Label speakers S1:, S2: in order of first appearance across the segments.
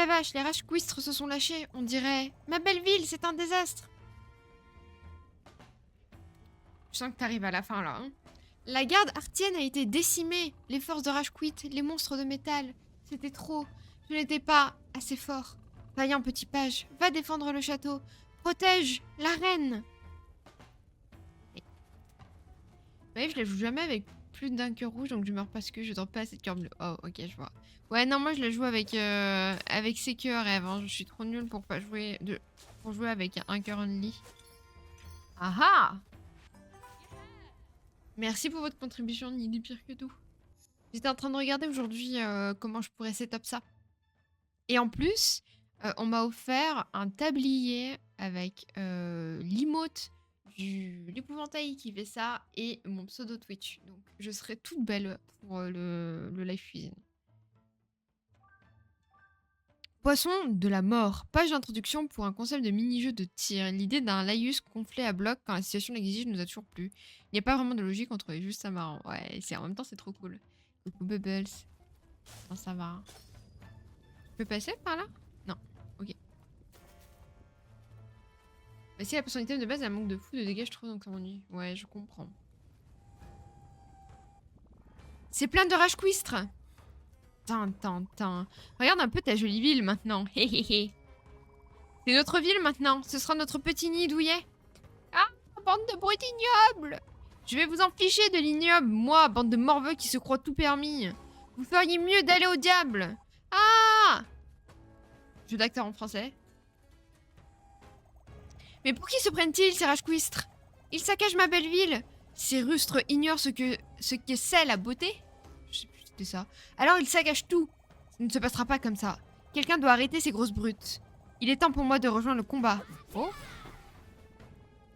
S1: la vache, les Rashquistres se sont lâchés, on dirait. Ma belle ville, c'est un désastre. Je sens que t'arrives à la fin, là. Hein. La garde artienne a été décimée. Les forces de Rashquit, les monstres de métal. C'était trop. Je n'étais pas assez fort. Vaillant petit page, va défendre le château. Protège la reine. Ouais, je la joue jamais avec plus d'un cœur rouge, donc je meurs parce que je dors pas assez de cœur bleu. Oh, ok, je vois. Ouais, non, moi je la joue avec, avec ses cœurs rêves. Hein. Je suis trop nulle pour pas jouer pour jouer avec un cœur only. Ah ah! Merci pour votre contribution, il est pire que tout. J'étais en train de regarder aujourd'hui comment je pourrais setup ça. Et en plus, on m'a offert un tablier avec l'emote de l'épouvantail qui fait ça et mon pseudo Twitch. Donc je serai toute belle pour le live cuisine. Poisson de la mort. Page d'introduction pour un concept de mini-jeu de tir. L'idée d'un laïus gonflé à bloc quand la situation l'exige nous a toujours plu. Il n'y a pas vraiment de logique, on trouvait juste ça marrant. Ouais, en même temps c'est trop cool. Coucou Bubbles. Non, ça va. Je peux passer par là? Non. Ok. Bah si la personnalité de base elle manque de fou de dégâts je trouve donc ça m'ennuie. Ouais je comprends. C'est plein de Rashquistres. Tin. Regarde un peu ta jolie ville maintenant. Héhéhé. C'est notre ville maintenant. Ce sera notre petit nid douillet. Ah, bande de brutes ignobles. Je vais vous en ficher de l'ignoble. Moi, bande de morveux qui se croient tout permis. Vous feriez mieux d'aller au diable. Ah! Jeu d'acteur en français. Mais pour qui se prennent-ils, ces Rashquistres? Ils saccagent ma belle ville. Ces rustres ignorent ce que c'est la beauté. Je sais plus si c'était ça. Alors ils saccagent tout. Ça ne se passera pas comme ça. Quelqu'un doit arrêter ces grosses brutes. Il est temps pour moi de rejoindre le combat. Oh.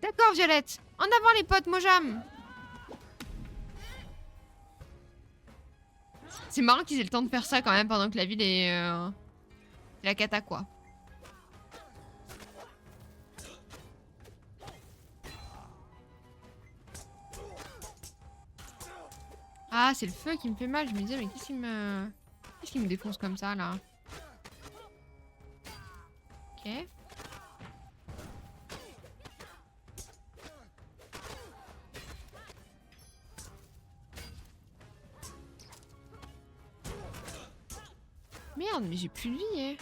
S1: D'accord, Violette. En avant les potes, Mojam. C'est marrant qu'ils aient le temps de faire ça quand même pendant que la ville est... la cata, quoi. Ah, c'est le feu qui me fait mal. Je me disais, mais qu'est-ce qui me défonce comme ça, là? Ok. Merde, mais j'ai plus de vie, hein.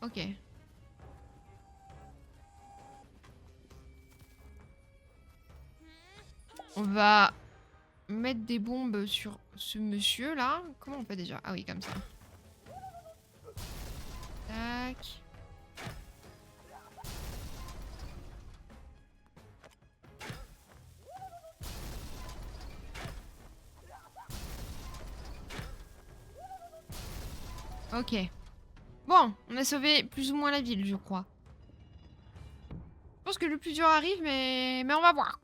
S1: Ok. On va mettre des bombes sur ce monsieur là. Comment on fait déjà? Ah oui, comme ça. Tac. Ok. Bon, on a sauvé plus ou moins la ville, je crois. Je pense que le plus dur arrive, mais on va voir.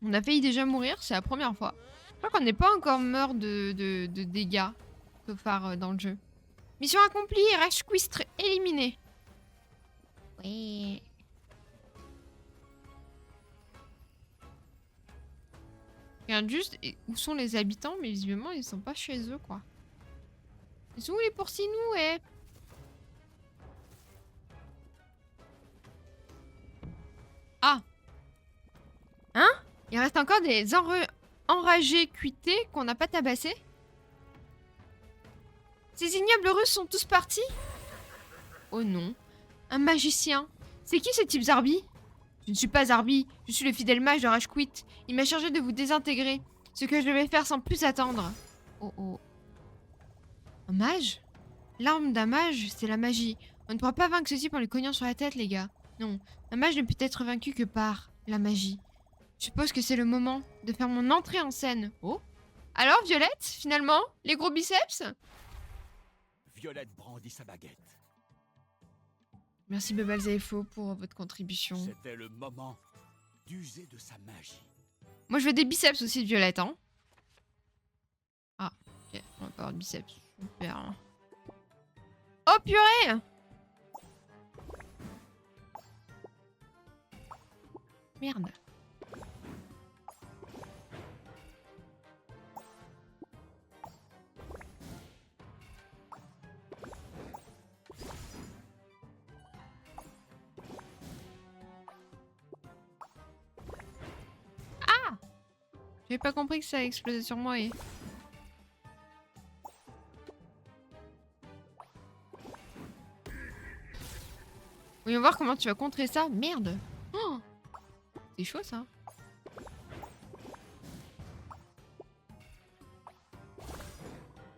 S1: On a failli déjà mourir, c'est la première fois. Je crois qu'on n'est pas encore mort de dégâts, so far, dans le jeu. Mission accomplie, Rashquistre éliminé. Oui. Regarde juste où sont les habitants, mais visiblement ils sont pas chez eux, quoi. Ils sont où les porcinous, eh? Ah! Hein? Il reste encore des enragés cuités qu'on n'a pas tabassés? Ces ignobles Russes sont tous partis? Oh non. Un magicien. C'est qui ce type Zarbi? Je ne suis pas Zarbi, je suis le fidèle mage de Rashquit. Il m'a chargé de vous désintégrer. Ce que je devais faire sans plus attendre. Oh oh. Un mage? L'arme d'un mage, c'est la magie. On ne pourra pas vaincre ceci en lui cognant sur la tête, les gars. Non, un mage ne peut être vaincu que par la magie. Je suppose que c'est le moment de faire mon entrée en scène. Oh? Alors, Violette, finalement? Les gros biceps?
S2: Violette brandit sa baguette.
S1: Merci Bubbles et Faux pour votre contribution.
S2: C'était le moment d'user de sa magie.
S1: Moi, je veux des biceps aussi de Violette, hein. Ah, ok, on va pas avoir de biceps. Super. Hein. Oh, purée! Merde. J'avais pas compris que ça a explosé sur moi et... Voyons voir comment tu vas contrer ça. Merde. Oh, c'est chaud ça.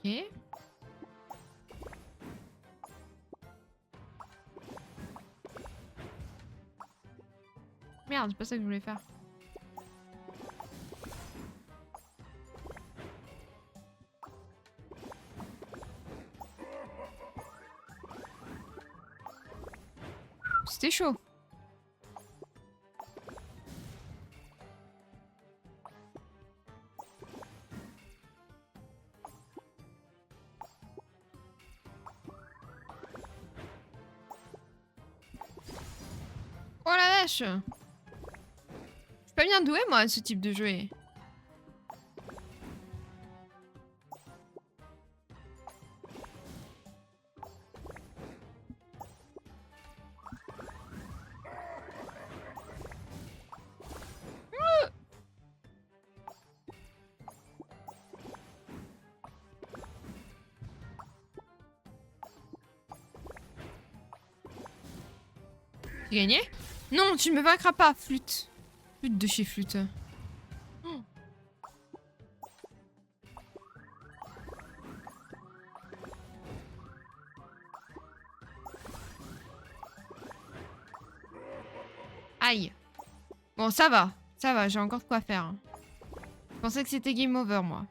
S1: Ok. Merde, c'est pas ça que je voulais faire. C'était chaud. Oh la vache! Je suis pas bien douée moi à ce type de jeu. J'ai gagné? Non, tu ne me vaincras pas, flûte. Flûte de chez flûte. Oh. Aïe. Bon, ça va. Ça va, j'ai encore de quoi faire. Je pensais que c'était game over, moi.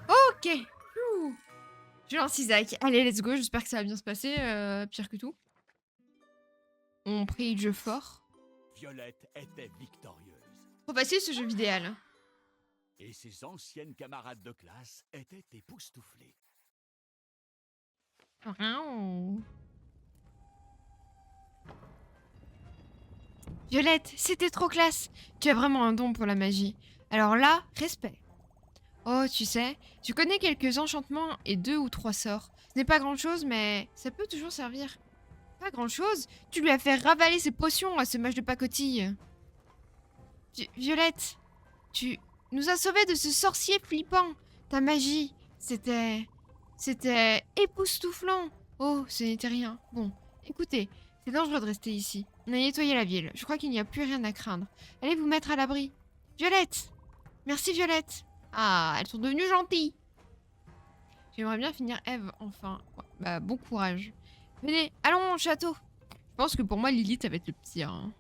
S1: Ok. Ouh. Je lance Isaac. Allez, let's go. J'espère que ça va bien se passer. Pire que tout. On prie le jeu fort.
S2: Violette était victorieuse.
S1: Trop facile ce jeu vidéo.
S2: Et ses anciennes camarades de classe étaient époustouflées.
S1: Violette, c'était trop classe. Tu as vraiment un don pour la magie. Alors là, respect. Oh, tu sais, tu connais quelques enchantements et 2 ou 3 sorts. Ce n'est pas grand-chose, mais ça peut toujours servir. Pas grand-chose? Tu lui as fait ravaler ses potions à ce mage de pacotille. Violette, tu nous as sauvés de ce sorcier flippant. Ta magie, c'était époustouflant. Oh, ce n'était rien. Bon, écoutez, c'est dangereux de rester ici. On a nettoyé la ville. Je crois qu'il n'y a plus rien à craindre. Allez vous mettre à l'abri. Violette! Merci Violette. Ah, elles sont devenues gentilles. J'aimerais bien finir Eve, enfin. Ouais, bah, bon courage. Venez, allons au château. Je pense que pour moi, Lilith, ça va être le pire. Hein.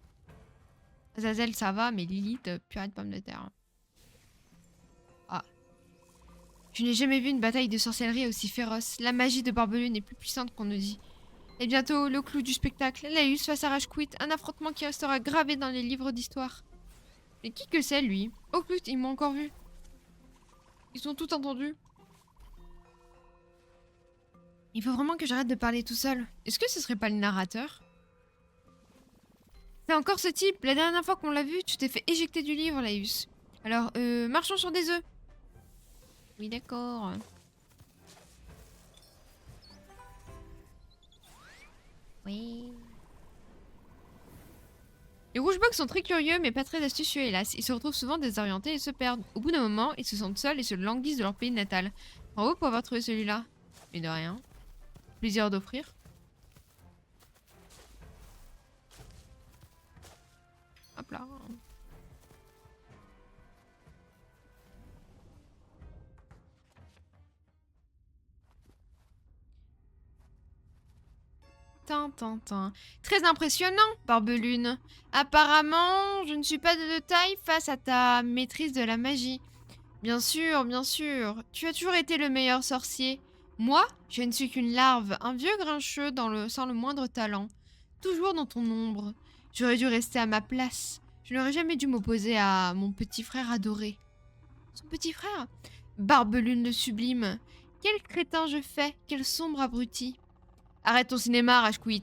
S1: Azazel, ça va, mais Lilith, purée de pommes de terre. Ah. Je n'ai jamais vu une bataille de sorcellerie aussi féroce. La magie de Barbelune est plus puissante qu'on ne dit. Et bientôt, le clou du spectacle, Laïus face à Rashquit, un affrontement qui restera gravé dans les livres d'histoire. Mais qui que c'est, lui? Oh, plus, ils m'ont encore vu. Ils ont tout entendu. Il faut vraiment que j'arrête de parler tout seul. Est-ce que ce serait pas le narrateur? C'est encore ce type. La dernière fois qu'on l'a vu, tu t'es fait éjecter du livre, Laïus. Alors, marchons sur des œufs. Oui, d'accord. Oui. Les rouge-box sont très curieux, mais pas très astucieux, hélas. Ils se retrouvent souvent désorientés et se perdent. Au bout d'un moment, ils se sentent seuls et se languissent de leur pays natal. Bravo pour avoir trouvé celui-là. Mais de rien. Plaisir d'offrir. Hop là. Tintin. Très impressionnant, Barbelune. Apparemment, je ne suis pas de taille face à ta maîtrise de la magie. Bien sûr, bien sûr. Tu as toujours été le meilleur sorcier. Moi, je ne suis qu'une larve, un vieux grincheux sans le moindre talent. Toujours dans ton ombre. J'aurais dû rester à ma place. Je n'aurais jamais dû m'opposer à mon petit frère adoré. Son petit frère? Barbelune le sublime. Quel crétin je fais, quel sombre abruti. Arrête ton cinéma, Rashquit.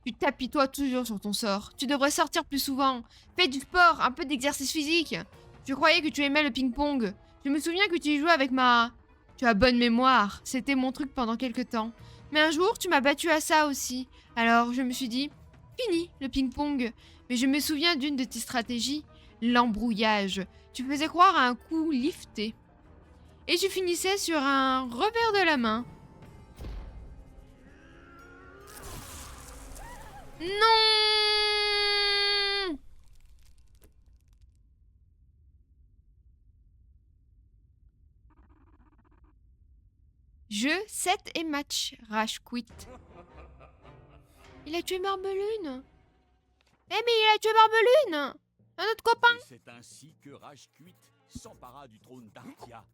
S1: Tu t'apitoies toujours sur ton sort. Tu devrais sortir plus souvent. Fais du sport, un peu d'exercice physique. Je croyais que tu aimais le ping-pong. Je me souviens que tu y jouais avec ma... Tu as bonne mémoire. C'était mon truc pendant quelque temps. Mais un jour, tu m'as battu à ça aussi. Alors, je me suis dit... Fini, le ping-pong. Mais je me souviens d'une de tes stratégies, l'embrouillage. Tu faisais croire à un coup lifté. Et tu finissais sur un revers de la main. Non! Jeu 7 et match. Rage quit. Il a tué Marbelune. Eh mais il a tué Marbelune! Un autre copain!
S2: Et c'est ainsi que Rajkuit s'empara du trône d'Arthia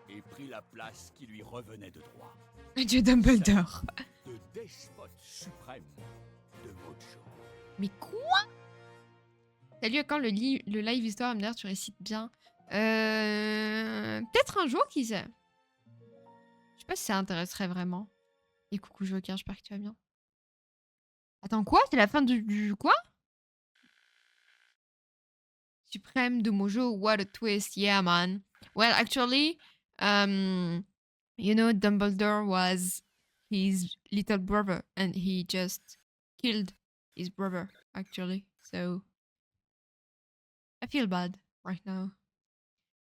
S2: et prit la place qui lui revenait de droit.
S1: Dieu Dumbledore.
S2: De despote suprême de Mojo.
S1: Mais quoi? Salut, quand le live histoire, MDR, tu récites bien. Peut-être un jour, qui sait. Je sais pas si ça intéresserait vraiment. Et coucou Joker, j'espère que tu vas bien. Attends, quoi? C'est la fin du quoi? Suprême de Mojo, what a twist. Yeah, man. Well, actually, you know, Dumbledore was his little brother and he just killed his brother, actually. So, I feel bad right now.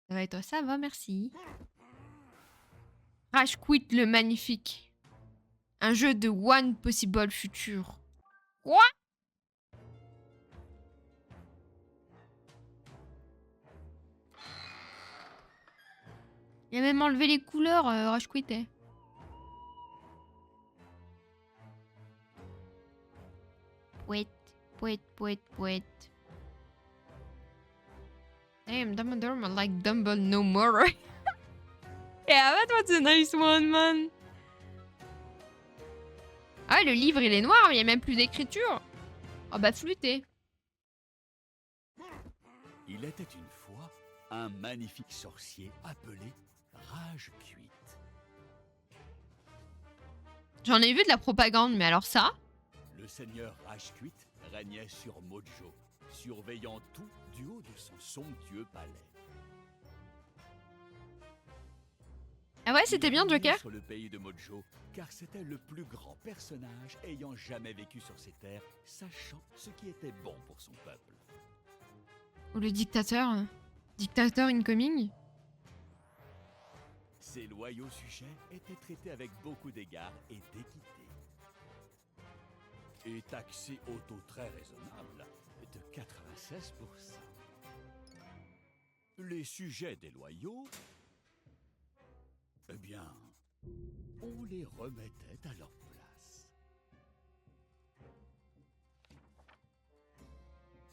S1: Ça va et toi? Ça va, merci. Rage Quit le magnifique. Un jeu de One Possible Future. Quoi? Il a même enlevé les couleurs, Rage Quit. Eh. Pouet, pouet, pouet, pouet. Damn, Dumbledore might like Dumble no more. Yeah, that was a nice one, man. Ah, le livre, il est noir, mais il n'y a même plus d'écriture. Oh bah, flûté.
S2: Il était une fois un magnifique sorcier appelé Rajkuit.
S1: J'en ai vu de la propagande, mais alors ça?
S2: Le seigneur Rajkuit régnait sur Mojo, surveillant tout du haut de son somptueux palais.
S1: Ah ouais, c'était bien, Joker?
S2: Sur le pays de Mojo, car c'était le plus grand personnage ayant jamais vécu sur ces terres, sachant ce qui était bon pour son peuple.
S1: Ou le dictateur? Dictateur incoming?
S2: Ses loyaux sujets étaient traités avec beaucoup d'égards et d'équité. Et taxés au taux très raisonnable de 96%. Les sujets déloyaux, eh bien, on les remettait à leur place.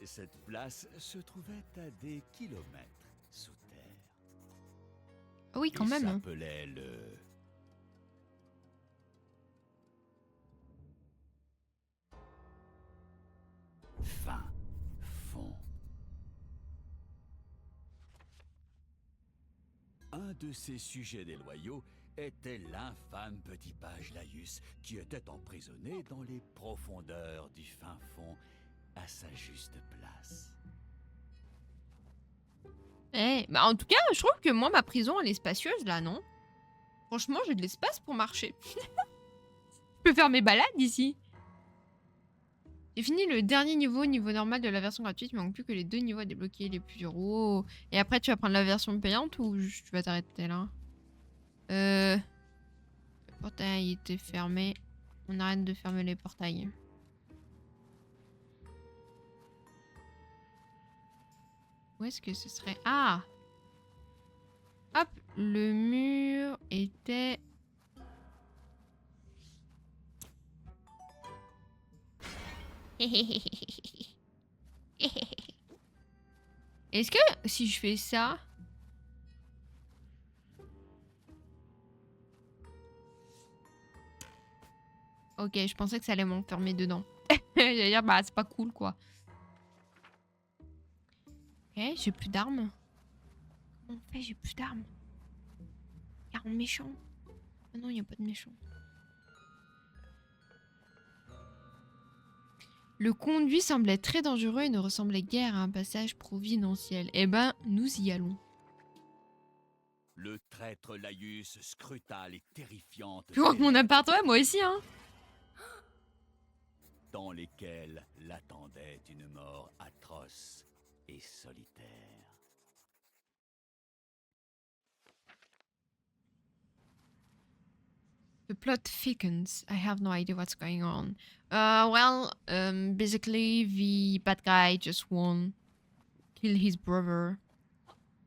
S2: Cette place se trouvait à des kilomètres sous terre.
S1: Ah oui, quand
S2: Il
S1: même.
S2: s'appelait le... Fin fond. Un de ces sujets déloyaux était l'infâme petit page Laïus qui était emprisonné dans les profondeurs du fin fond à sa juste place.
S1: Eh, bah en tout cas, je trouve que moi, ma prison, elle est spacieuse, là, non? Franchement, j'ai de l'espace pour marcher. Je peux faire mes balades ici. J'ai fini le dernier niveau normal de la version gratuite. Il me manque plus que les 2 niveaux à débloquer les plus durs. Oh. Et après, tu vas prendre la version payante ou tu vas t'arrêter là? Le portail était fermé. On arrête de fermer les portails. Où est-ce que ce serait? Ah! Hop, le mur était... Est-ce que si je fais ça... Ok, je pensais que ça allait m'enfermer dedans. J'allais dire, bah c'est pas cool quoi. Ok, j'ai plus d'armes. Comment on fait? J'ai plus d'armes. Y'a un méchant. Ah non, y a pas de méchant. Le conduit semblait très dangereux et ne ressemblait guère à un passage providentiel. Eh ben, nous y allons.
S2: Le traître Laïus scruta les terrifiantes...
S1: Je vois que mon appart, ouais, moi aussi, hein.
S2: dans lesquels l'attendait une mort atroce et solitaire.
S1: The plot thickens. I have no idea what's going on. Basically, the bad guy just won, kill his brother,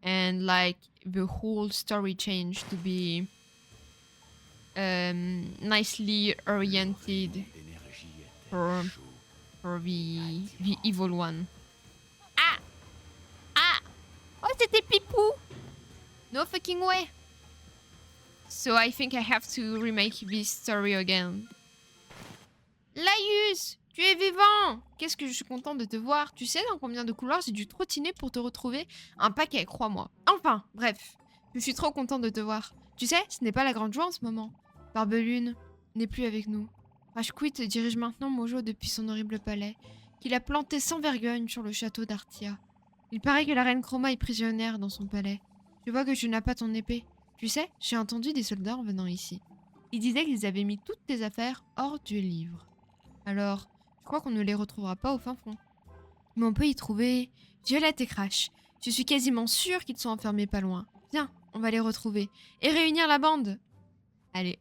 S1: and like the whole story changed to be nicely oriented
S2: D'énergie était
S1: for
S2: chaud.
S1: the evil one. Ah! Ah! Oh, c'était Pipou! No fucking way! So I think I have to remake this story again. Laïus! Tu es vivant! Qu'est-ce que je suis contente de te voir. Tu sais dans combien de couloirs j'ai dû trottiner pour te retrouver? Un paquet, crois-moi. Enfin, bref. Je suis trop contente de te voir. Tu sais, ce n'est pas la grande joie en ce moment. Barbelune n'est plus avec nous. Rashquit dirige maintenant Mojo depuis son horrible palais, qu'il a planté sans vergogne sur le château d'Artia. Il paraît que la reine Chroma est prisonnière dans son palais. Tu vois que tu n'as pas ton épée. Tu sais, j'ai entendu des soldats en venant ici. Ils disaient qu'ils avaient mis toutes tes affaires hors du livre. Alors, je crois qu'on ne les retrouvera pas au fin fond. Mais on peut y trouver Violette et Crash. Je suis quasiment sûre qu'ils sont enfermés pas loin. Viens, on va les retrouver. Et réunir la bande. Allez.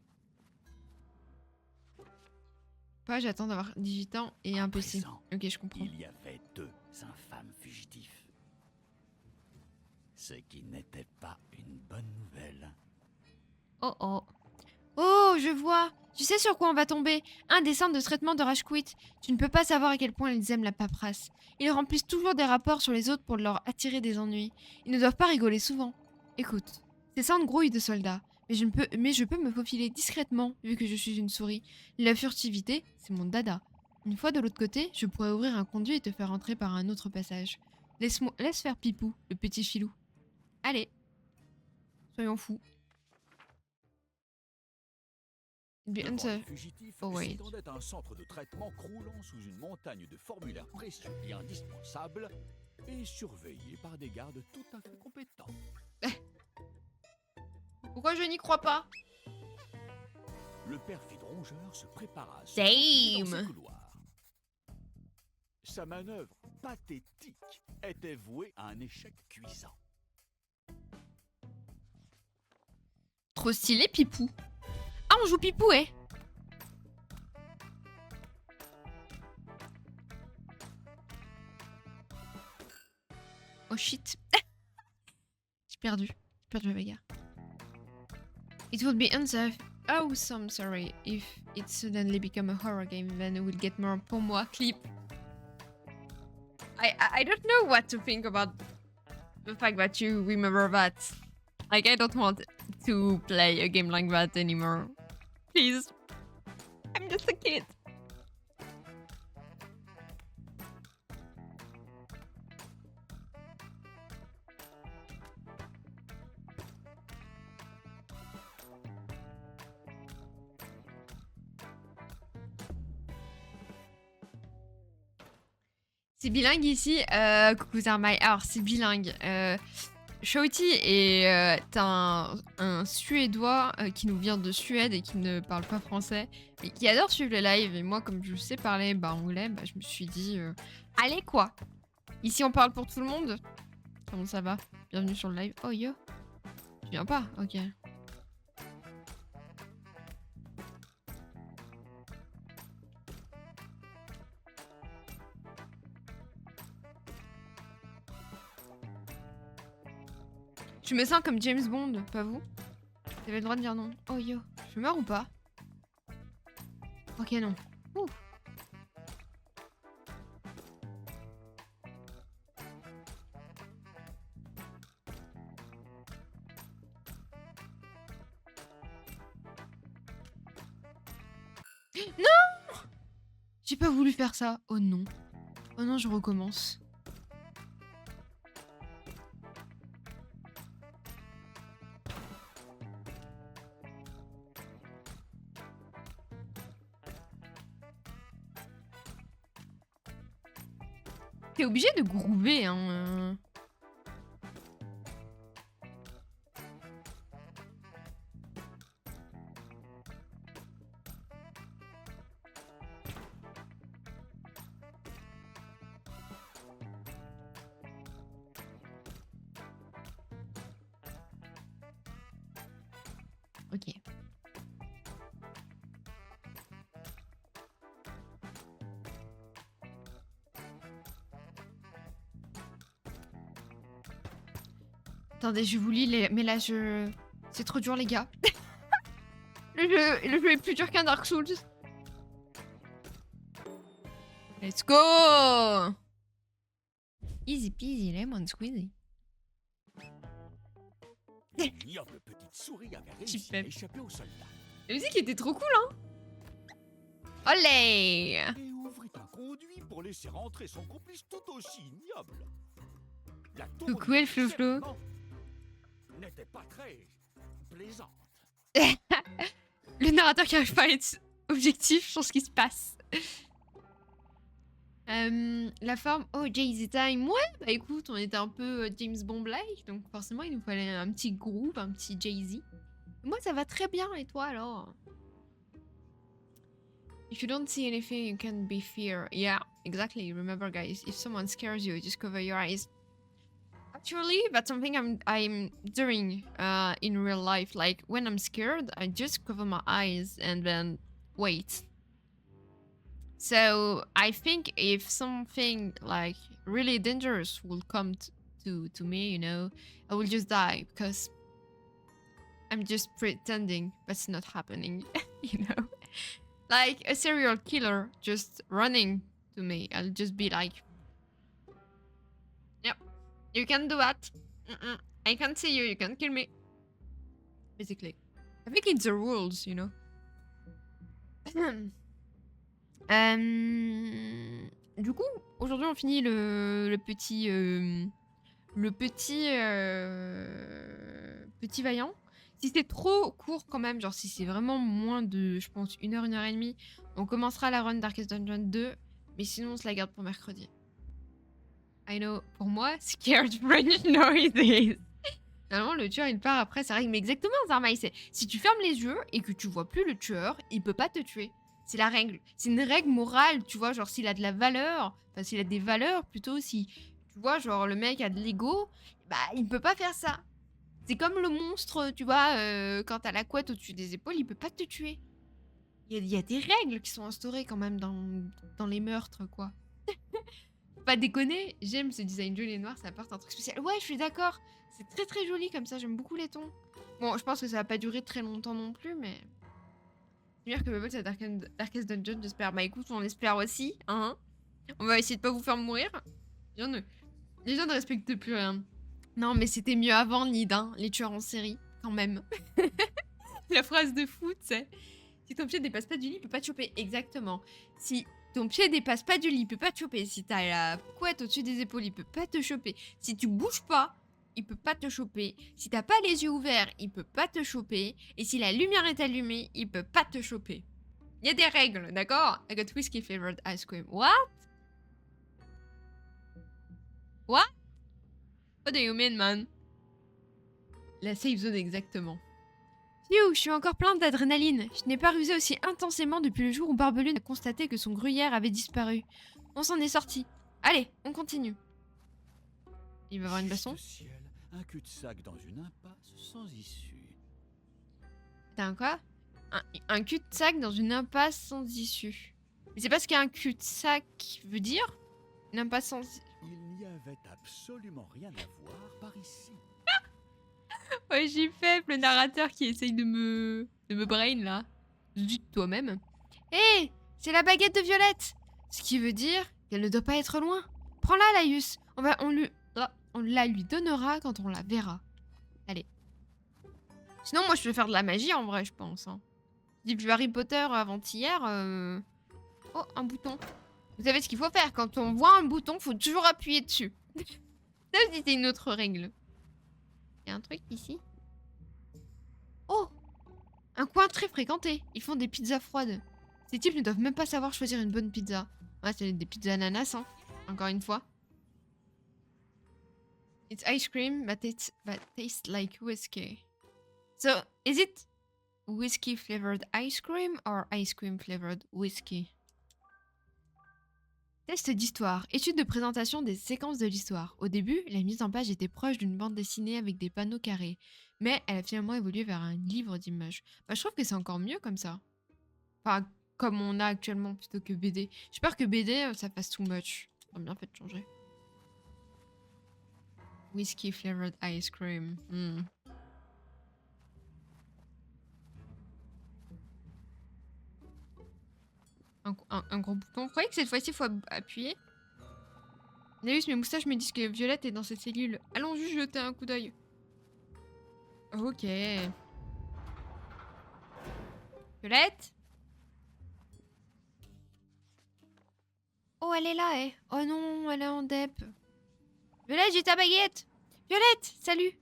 S1: Pas, j'attends d'avoir 18 ans et un PC.
S2: présent,
S1: Ok, je comprends.
S2: Il y avait 2 infâmes fugitifs. Ce qui n'était pas une bonne nouvelle.
S1: Oh oh. Oh, je vois. Tu sais sur quoi on va tomber? Un des centres de traitement de Rashquit. Tu ne peux pas savoir à quel point ils aiment la paperasse. Ils remplissent toujours des rapports sur les autres pour leur attirer des ennuis. Ils ne doivent pas rigoler souvent. Écoute, ces centres grouillent de soldats. Mais je peux me faufiler discrètement, vu que je suis une souris. La furtivité, c'est mon dada. Une fois de l'autre côté, je pourrais ouvrir un conduit et te faire entrer par un autre passage. Laisse faire Pipou, le petit filou. Allez. Soyons fous.
S2: Devant les fugitifs
S1: Oh, wait.
S2: s'étendait un centre de traitement croulant sous une montagne de formulaires précieux et indispensables et surveillé par des gardes tout à fait compétents.
S1: Pourquoi je n'y crois pas?
S2: Le perfide rongeur se prépara à se faufiler dans ce couloir. Sa manœuvre pathétique était vouée à un échec cuisant.
S1: Trop stylé, Pipou. Ah, on joue Pipou, eh. Oh shit. J'ai perdu la bagarre. It would be unsafe. Oh, so I'm sorry. If it suddenly become a horror game, then we'll get more pour moi clip. I don't know what to think about the fact that you remember that. Like, I don't want to play a game like that anymore. Please. I'm just a kid. C'est bilingue ici. Coucou Zarmaï. Alors, c'est bilingue. Shouty est un Suédois qui nous vient de Suède et qui ne parle pas français et qui adore suivre les lives. Et moi, comme je sais parler anglais, je me suis dit allez quoi. Ici, on parle pour tout le monde. Comment ça va? Bienvenue sur le live. Oh yo. Tu viens pas? Ok. Je me sens comme James Bond, pas vous? T'avais le droit de dire non. Oh yo, je meurs ou pas? Ok, non. Ouh. Non! J'ai pas voulu faire ça. Oh non. Oh non, je recommence. T'es obligé de groover, hein. Attendez, je vous lis les... Mais là, je... C'est trop dur, les gars. Le jeu est plus dur qu'un Dark Souls. Let's go! Easy peasy lemon squeezy.
S2: L'ignoble petite souris avait réussi à
S1: Pep.
S2: échapper aux soldats
S1: La musique était trop cool, hein? Olé!
S2: et ouvrit un conduit pour laisser rentrer son complice tout aussi ignoble. La tour
S1: Coucou, El Flou Flou.
S2: certainement, n'était pas très plaisante.
S1: Le narrateur qui arrive pas à être objectif sur ce qui se passe. La forme... Oh, Jay-Z Time. Ouais, bah écoute, on était un peu James Bond-like, donc forcément, il nous fallait un petit groove, un petit Jay-Z. Moi, ça va très bien, et toi, alors? If you don't see anything, you can be fear. Yeah, exactly. Remember, guys, if someone scares you, just cover your eyes. Actually, that's something I'm doing in real life. Like, when I'm scared, I just cover my eyes and then wait. So, I think if something, like, really dangerous will come to me, you know, I will just die because I'm just pretending that's not happening, you know? Like a serial killer just running to me. I'll just be like, yep, you can do that. I can see you, you can kill me. Basically. I think it's the rules, you know. Du coup, aujourd'hui on finit le petit vaillant. Si c'est trop court quand même, genre si c'est vraiment moins de, je pense, 1 heure et demie, on commencera la run Darkest Dungeon 2, mais sinon on se la garde pour mercredi. I know, pour moi, scared French noises. Normalement, le tueur il part après sa règle, mais exactement, Zarmaï, c'est si tu fermes les yeux et que tu vois plus le tueur, il peut pas te tuer. C'est la règle. C'est une règle morale, tu vois, genre s'il a de la valeur, enfin s'il a des valeurs plutôt, si tu vois, genre le mec a de l'ego, bah il peut pas faire ça. C'est comme le monstre, tu vois, quand t'as la couette au-dessus des épaules, il peut pas te tuer. Il y a des règles qui sont instaurées quand même dans les meurtres, quoi. Faut pas déconner, j'aime ce design jaune et noir, ça apporte un truc spécial. Ouais, je suis d'accord, c'est très très joli comme ça, j'aime beaucoup les tons. Bon, je pense que ça va pas durer très longtemps non plus, mais... C'est meilleur que Bubble, c'est Darkest Dungeon, j'espère. Bah écoute, on espère aussi, hein. On va essayer de pas vous faire mourir. Les gens ne respectent plus rien. Non, mais c'était mieux avant, Nid, hein, les tueurs en série, quand même. La phrase de fou, tu sais. Si ton pied dépasse pas du lit, il peut pas te choper. Exactement. Si ton pied dépasse pas du lit, il peut pas te choper. Si t'as la couette au-dessus des épaules, il peut pas te choper. Si tu bouges pas, il peut pas te choper. Si t'as pas les yeux ouverts, il peut pas te choper. Et si la lumière est allumée, il peut pas te choper. Il y a des règles, d'accord? I got whiskey flavored ice cream. What? What? What do you mean, man? La safe zone, exactement. Phew, je suis encore plein d'adrénaline. Je n'ai pas rusé aussi intensément depuis le jour où Barbelune a constaté que son gruyère avait disparu. On s'en est sorti. Allez, on continue. Il va y avoir une baston.
S2: Juste ciel, un cul-de-sac dans une impasse sans issue.
S1: T'as un quoi? Un cul-de-sac dans une impasse sans issue. Mais c'est pas ce qu'un cul-de-sac veut dire? Une impasse sans...
S2: Il n'y avait absolument rien à voir par ici.
S1: Ouais, j'ai fait le narrateur qui essaye de me brain, là. Zut, toi-même. Hé, c'est la baguette de Violette. Ce qui veut dire qu'elle ne doit pas être loin. Prends-la, Laïus. On la lui donnera quand on la verra. Allez. Sinon, moi, je peux faire de la magie, en vrai, je pense. Hein. J'ai vu Harry Potter avant-hier. Oh, un bouton. Vous savez ce qu'il faut faire. Quand on voit un bouton, faut toujours appuyer dessus. Ça, c'était une autre règle. Il y a un truc ici. Oh! Un coin très fréquenté. Ils font des pizzas froides. Ces types ne doivent même pas savoir choisir une bonne pizza. Ouais, c'est des pizzas ananas, hein. Encore une fois. It's ice cream, but tastes like whiskey. So, is it whiskey flavored ice cream or ice cream flavored whiskey? Test d'histoire. Étude de présentation des séquences de l'histoire. Au début, la mise en page était proche d'une bande dessinée avec des panneaux carrés. Mais elle a finalement évolué vers un livre d'images. Bah, je trouve que c'est encore mieux comme ça. Enfin, comme on a actuellement plutôt que BD. J'ai peur que BD, ça fasse too much. Ça bien fait de changer. Whiskey flavored ice cream. Un gros bouton. Vous croyez que cette fois-ci, il faut appuyer? Naïus, mes moustaches me disent que Violette est dans cette cellule. Allons juste jeter un coup d'œil. Ok. Violette? Oh, elle est là, eh. Oh non, elle est en dep. Violette, j'ai ta baguette. Violette, salut.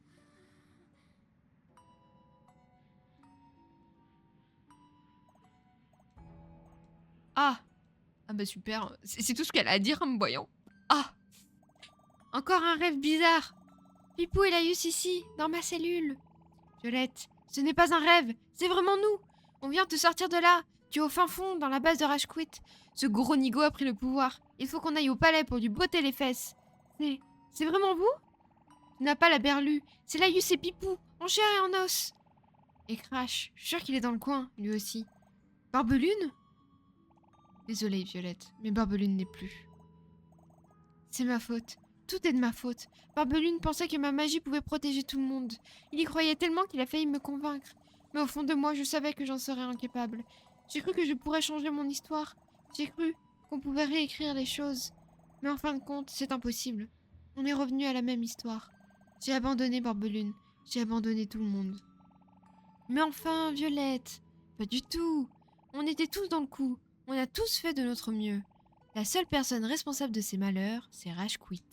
S1: Ah. Ah bah super. C'est tout ce qu'elle a à dire en me voyant. Ah. Encore un rêve bizarre. Pipou et Laïus ici, dans ma cellule. Violette, ce n'est pas un rêve, c'est vraiment nous. On vient te sortir de là. Tu es au fin fond, dans la base de Rashquit. Ce gros nigo a pris le pouvoir. Il faut qu'on aille au palais pour lui botter les fesses. C'est vraiment vous? Tu n'as pas la berlue. C'est Laïus et Pipou, en chair et en os. Et Crash, je suis sûre qu'il est dans le coin, lui aussi. Barbelune? Désolée, Violette, mais Barbelune n'est plus. C'est ma faute. Tout est de ma faute. Barbelune pensait que ma magie pouvait protéger tout le monde. Il y croyait tellement qu'il a failli me convaincre. Mais au fond de moi, je savais que j'en serais incapable. J'ai cru que je pourrais changer mon histoire. J'ai cru qu'on pouvait réécrire les choses. Mais en fin de compte, c'est impossible. On est revenu à la même histoire. J'ai abandonné Barbelune. J'ai abandonné tout le monde. Mais enfin, Violette, pas du tout. On était tous dans le coup. On a tous fait de notre mieux. La seule personne responsable de ces malheurs, c'est Rashquit.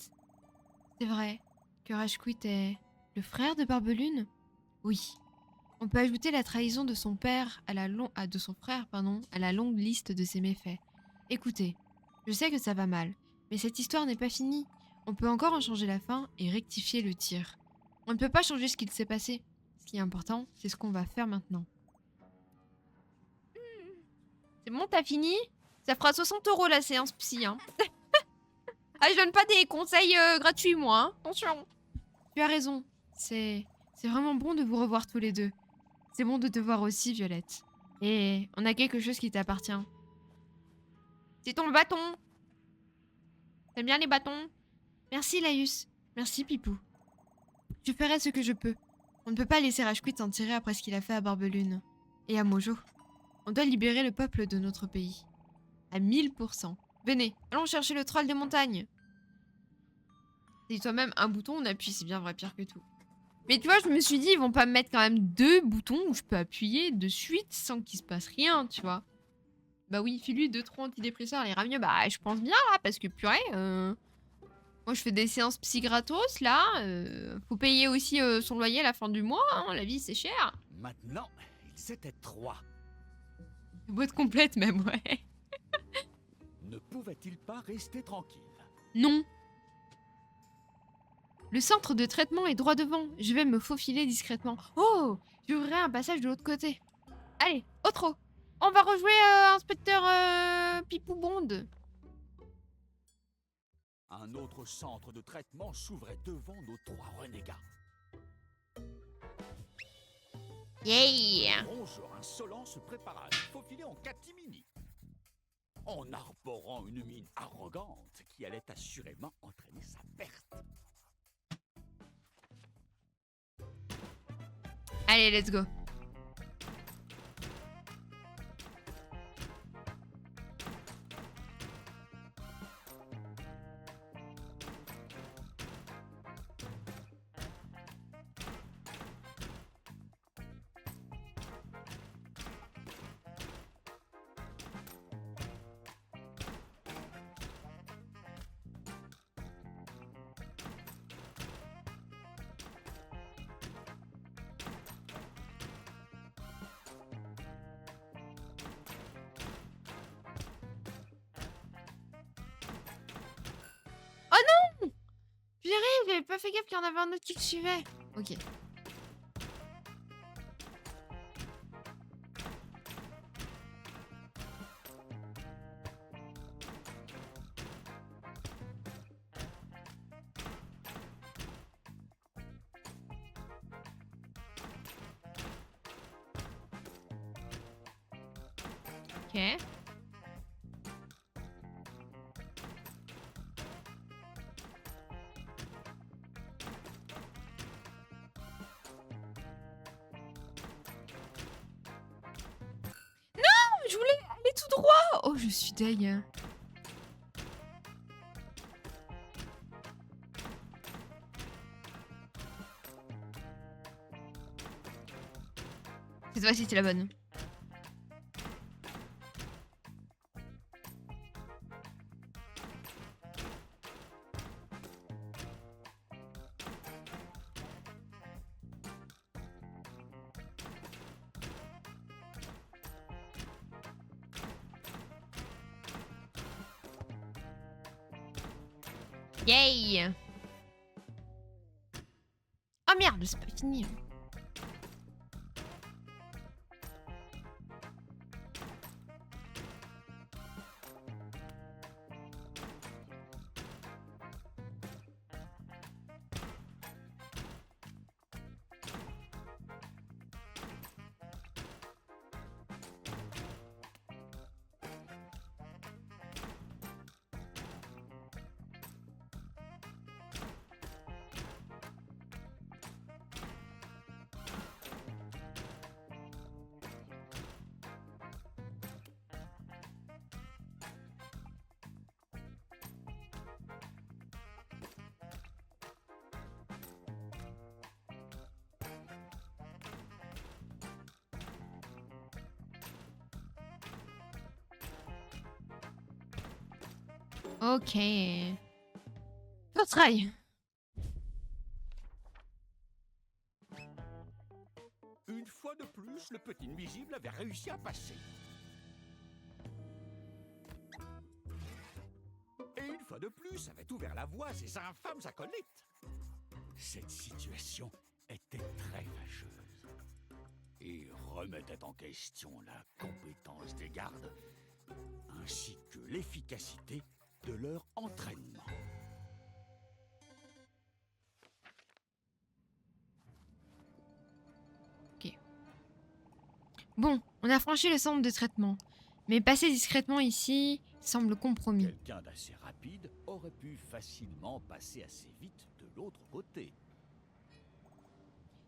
S1: C'est vrai que Rashquit est le frère de Barbelune? Oui. On peut ajouter la trahison de son père de son frère, à la longue liste de ses méfaits. Écoutez, je sais que ça va mal, mais cette histoire n'est pas finie. On peut encore en changer la fin et rectifier le tir. On ne peut pas changer ce qu'il s'est passé. Ce qui est important, c'est ce qu'on va faire maintenant. C'est bon, t'as fini? Ça fera 60 € la séance psy, hein. Ah, je donne pas des conseils gratuits, moi, hein. Attention. Tu as raison. C'est vraiment bon de vous revoir tous les deux. C'est bon de te voir aussi, Violette. Et on a quelque chose qui t'appartient. C'est ton bâton. T'aimes bien les bâtons? Merci, Laïus. Merci, Pipou. Je ferai ce que je peux. On ne peut pas laisser Rashquit s'en tirer après ce qu'il a fait à Barbelune. Et à Mojo. On doit libérer le peuple de notre pays. À 1000%. Venez, allons chercher le troll des montagnes. C'est toi-même un bouton, on appuie, c'est bien vrai, pire que tout. Mais tu vois, je me suis dit, ils vont pas me mettre quand même 2 boutons où je peux appuyer de suite sans qu'il se passe rien, tu vois. Bah oui, file-lui 2-3 antidépresseurs, elle ira mieux. Bah, je pense bien, là, parce que purée, moi, je fais des séances psy gratos, là. Faut payer aussi son loyer à la fin du mois, hein, la vie, c'est cher.
S2: Maintenant, ils étaient 3.
S1: Boîte complète, même, ouais.
S2: Ne pouvaient-ils pas rester tranquilles?
S1: Non. Le centre de traitement est droit devant. Je vais me faufiler discrètement. Oh, j'ouvrirai un passage de l'autre côté. Allez, au trot. On va rejouer inspecteur Pipou Bond.
S2: Un autre centre de traitement s'ouvrait devant nos 3 renégats.
S1: Yeah.
S2: Rongeur insolent se prépara à se faufiler en catimini, en arborant une mine arrogante qui allait assurément entraîner sa perte.
S1: Allez, let's go. Purée, j'avais pas fait gaffe qu'il y en avait un autre qui le suivait. Ok. Ok. Oh, je suis deg. Cette fois-ci, c'est la bonne. Yay! Oh merde, c'est pas fini. Ok. First try.
S2: Une fois de plus, le petit nuisible avait réussi à passer. Et une fois de plus, avait ouvert la voie à ces infâmes acolytes. Cette situation était très fâcheuse et remettait en question la compétence des gardes, ainsi que l'efficacité de leur entraînement.
S1: Bon, on a franchi le centre de traitement. Mais passer discrètement ici semble compromis.
S2: Quelqu'un d'assez rapide aurait pu facilement passer assez vite de l'autre côté.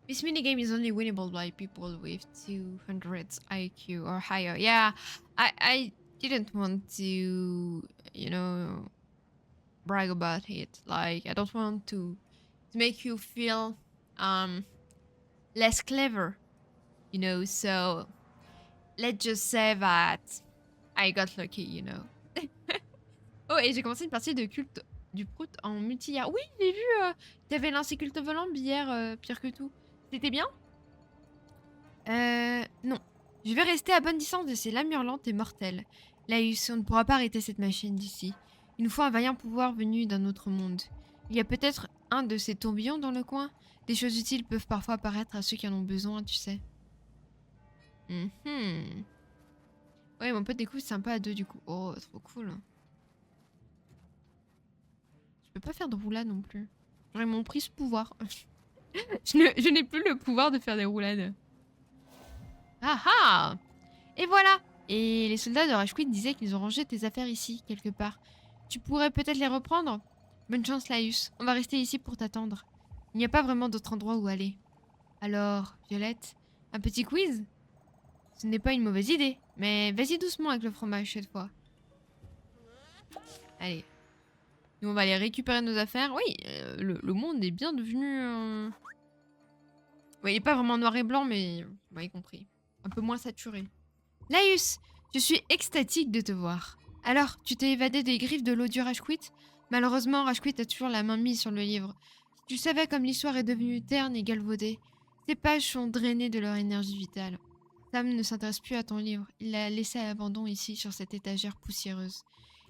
S1: This minigame is only winnable by people with 200 IQ or higher. Yeah, I didn't want to, you know, brag about it. Like, I don't want to make you feel less clever, you know, so let's just say that I got lucky, you know. Oh, et j'ai commencé une partie de culte du prout en multi hier. Oui, j'ai vu, t'avais lancé culte volant hier, pire que tout. C'était bien? Non. Je vais rester à bonne distance de ces lames hurlantes et mortelles. Laïus, on ne pourra pas arrêter cette machine d'ici. Il nous faut un vaillant pouvoir venu d'un autre monde. Il y a peut-être un de ces tourbillons dans le coin. Des choses utiles peuvent parfois apparaître à ceux qui en ont besoin, tu sais. Ouais, mon pote découvre sympa à deux du coup. Oh, trop cool. Je peux pas faire de roulade non plus. J'aurais mon pris ce pouvoir. Je n'ai plus le pouvoir de faire des roulades. Ah ah! Et voilà! Et les soldats de Rashquit disaient qu'ils ont rangé tes affaires ici, quelque part. Tu pourrais peut-être les reprendre? Bonne chance, Laïus. On va rester ici pour t'attendre. Il n'y a pas vraiment d'autre endroit où aller. Alors, Violette, un petit quiz? Ce n'est pas une mauvaise idée, mais vas-y doucement avec le fromage cette fois. Allez. Nous, on va aller récupérer nos affaires. Oui, le monde est bien devenu... Ouais, il n'est pas vraiment noir et blanc, mais vous m'avez compris. Un peu moins saturé. Laïus, je suis extatique de te voir. Alors, tu t'es évadé des griffes de l'odieux Rashquit? Malheureusement, Rashquit a toujours la main mise sur le livre. Si tu savais comme l'histoire est devenue terne et galvaudée, ces pages sont drainées de leur énergie vitale. Sam ne s'intéresse plus à ton livre. Il l'a laissé à l'abandon ici, sur cette étagère poussiéreuse.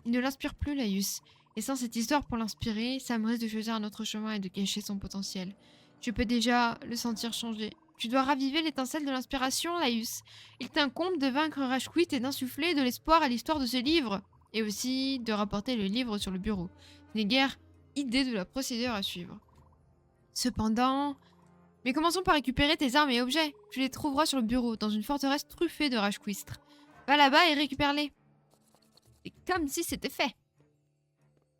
S1: Il ne l'inspire plus, Laïus. Et sans cette histoire pour l'inspirer, Sam risque de choisir un autre chemin et de cacher son potentiel. Je peux déjà le sentir changer. Tu dois raviver l'étincelle de l'inspiration, Laïus. Il t'incombe de vaincre Rashquit et d'insuffler de l'espoir à l'histoire de ce livre. Et aussi de rapporter le livre sur le bureau. Ce n'est guère idée de la procédure à suivre. Cependant... Mais commençons par récupérer tes armes et objets. Tu les trouveras sur le bureau, dans une forteresse truffée de Rashquistres. Va là-bas et récupère-les. C'est comme si c'était fait.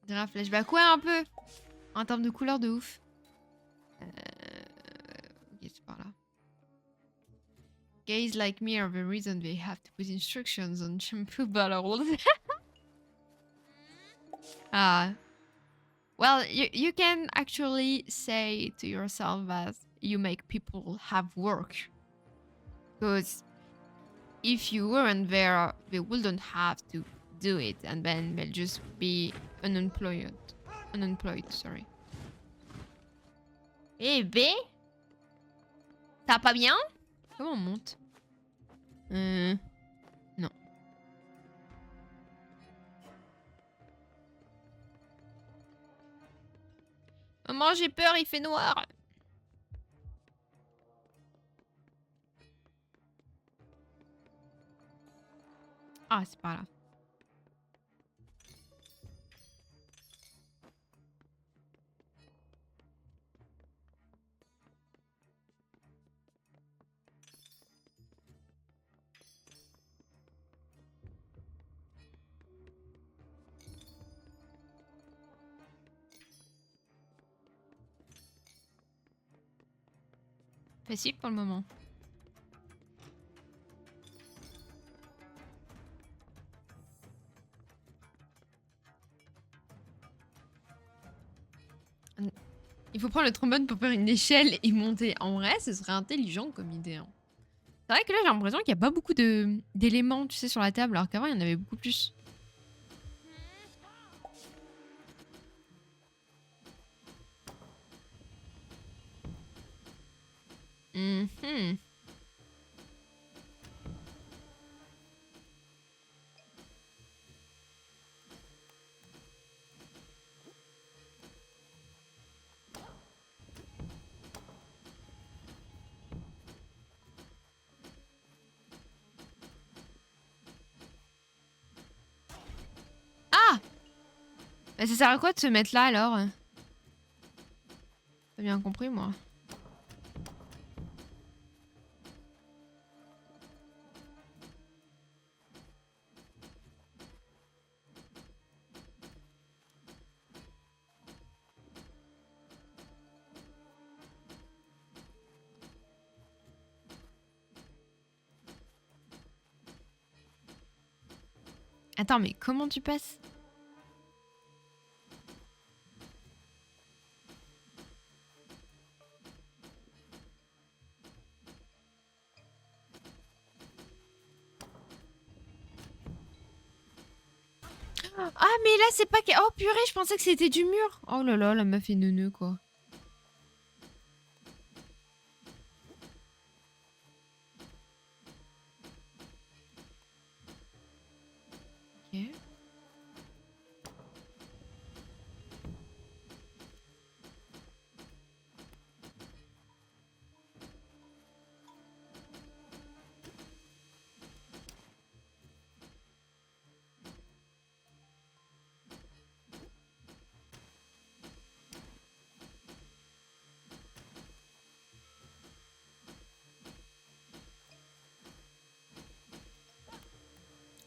S1: On dirait un flashback, ouais, un peu. En termes de couleur de ouf. Ok, c'est par là. Gays like me are the reason they have to put instructions on shampoo bottles. Well, you can actually say to yourself that you make people have work. Because if you weren't there, they wouldn't have to do it, and then they'll just be unemployed. Unemployed, sorry. Eh B? Ça va pas bien? Comment on monte? Non. Maman, j'ai peur, il fait noir. Ah, c'est pas là. Facile pour le moment. Il faut prendre le trombone pour faire une échelle et monter. En vrai, ce serait intelligent comme idée. Hein. C'est vrai que là, j'ai l'impression qu'il n'y a pas beaucoup d'éléments, tu sais, sur la table, alors qu'avant, il y en avait beaucoup plus. Mhm. Ah! Bah, ça sert à quoi de se mettre là, alors? T'as bien compris, moi. Attends, mais comment tu passes? Ah, mais là, c'est pas... Oh, purée, je pensais que c'était du mur. Oh là là, la meuf est neuneu, quoi. Ok.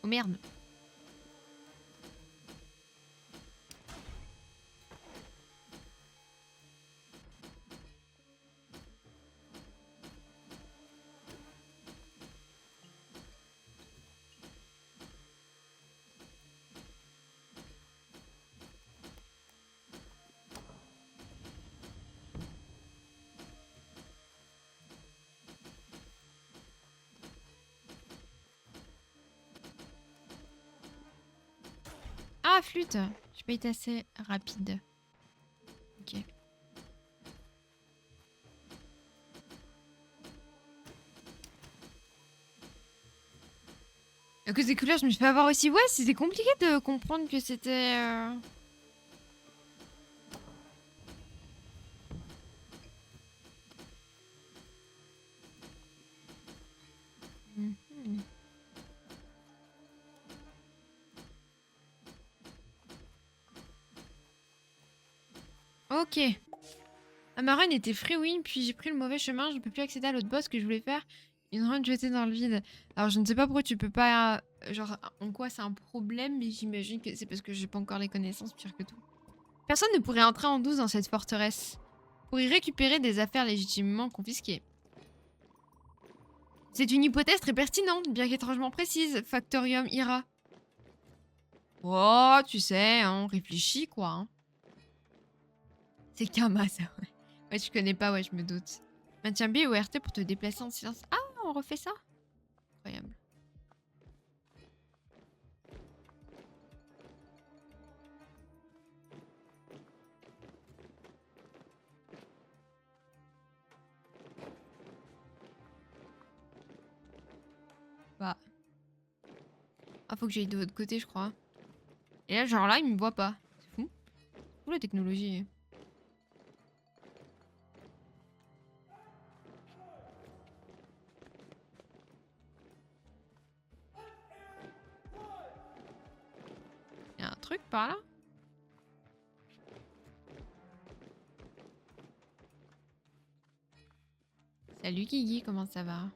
S1: Oh merde. Ah, flûte. J'ai pas été assez rapide. Ok. À cause des couleurs, je me suis fait avoir aussi. Ouais, c'était compliqué de comprendre que c'était... Mhm. Ok. Ah, ma run était free win, puis j'ai pris le mauvais chemin, je peux plus accéder à l'autre boss que je voulais faire. Une run jetée dans le vide. Alors je ne sais pas pourquoi tu peux pas... Genre, en quoi c'est un problème, mais j'imagine que c'est parce que j'ai pas encore les connaissances, pire que tout. Personne ne pourrait entrer en douce dans cette forteresse. Pour y récupérer des affaires légitimement confisquées. C'est une hypothèse très pertinente, bien qu'étrangement précise. Factorium ira. Oh, tu sais, hein, on réfléchit, quoi. Hein. C'est Kama, ça, ouais. Ouais, je connais pas, ouais, je me doute. Maintiens B ou RT pour te déplacer en silence. Ah, on refait ça? Incroyable. Bah. Ah, faut que j'aille de l'autre côté, je crois. Et là, genre là, il me voit pas. C'est fou. C'est fou la technologie. Il y a un truc par là? Salut Guigui, comment ça va?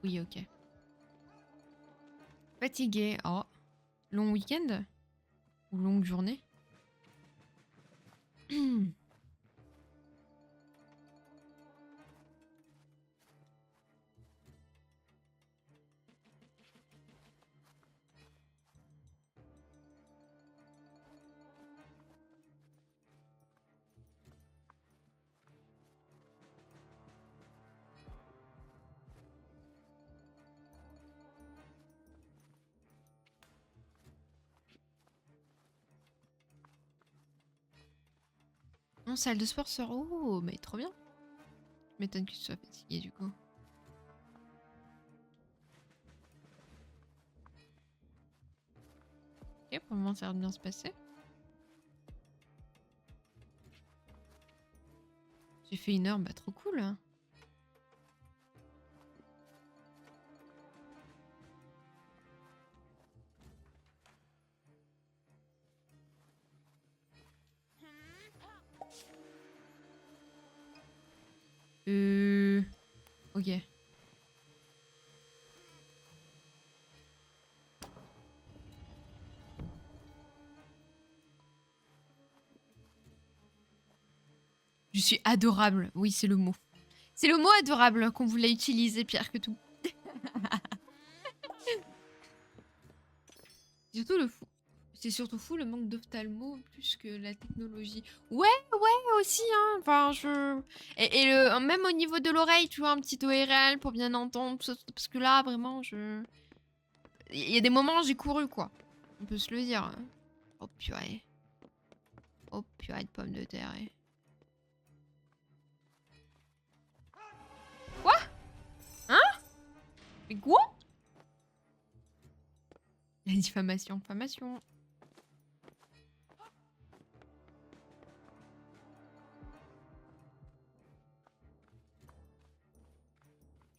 S1: Oui, ok. Fatigué. Oh. Long week-end? Ou longue journée? Non, salle de sport sort. Oh, mais trop bien. Je m'étonne que tu sois fatigué du coup. Ok, pour le moment, ça a l'air de bien se passer. J'ai fait 1 heure, bah trop cool. Hein. Ok. Je suis adorable. Oui, c'est le mot. C'est le mot adorable qu'on voulait utiliser, pire que tout. Surtout le fou. C'est surtout fou le manque d'ophtalmo plus que la technologie. Ouais, ouais, aussi, hein. Enfin, je... Et même au niveau de l'oreille, tu vois, un petit ORL pour bien entendre. Parce que là, vraiment, je... Il y a des moments, j'ai couru, quoi. On peut se le dire. Hein. Oh, purée. Oh, purée de pommes de terre. Eh. Quoi? Hein? Mais quoi? La diffamation, diffamation.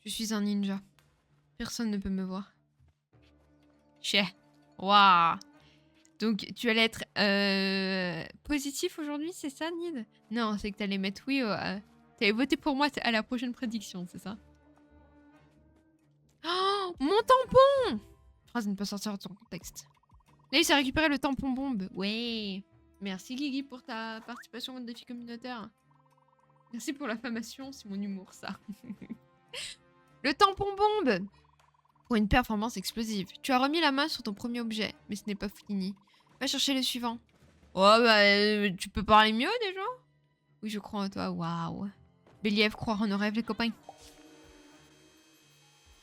S1: Je suis un ninja. Personne ne peut me voir. Chais. Waouh. Donc, tu allais être positif aujourd'hui, c'est ça, Nid? Non, c'est que t'allais mettre oui. T'allais voter pour moi à la prochaine prédiction, c'est ça? Oh, mon tampon! Phrase ne peut sortir de son contexte. Là, il s'est récupéré le tampon bombe. Ouais. Merci, Guigui, pour ta participation au défi communautaire. Merci pour l'affamation, c'est mon humour, ça. Le tampon bombe! Pour une performance explosive. Tu as remis la main sur ton premier objet, mais ce n'est pas fini. Va chercher le suivant. Oh bah, tu peux parler mieux déjà? Oui, je crois en toi. Waouh. Béliève, croire en nos rêves, les copains.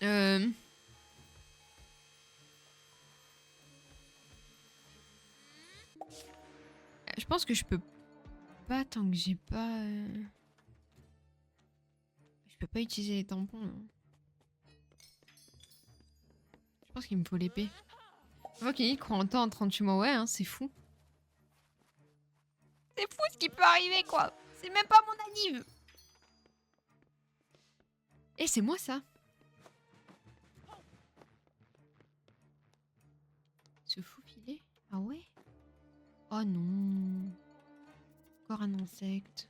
S1: Je pense que je peux pas tant que j'ai pas... Je peux pas utiliser les tampons. Non. Je pense qu'il me faut l'épée. Je vois qu'il croit en toi en 38 mois. Ouais, hein, c'est fou. C'est fou ce qui peut arriver, quoi. C'est même pas mon anniv. Eh, c'est moi, ça. Se faufiler? Ah ouais? Oh non. Encore un insecte.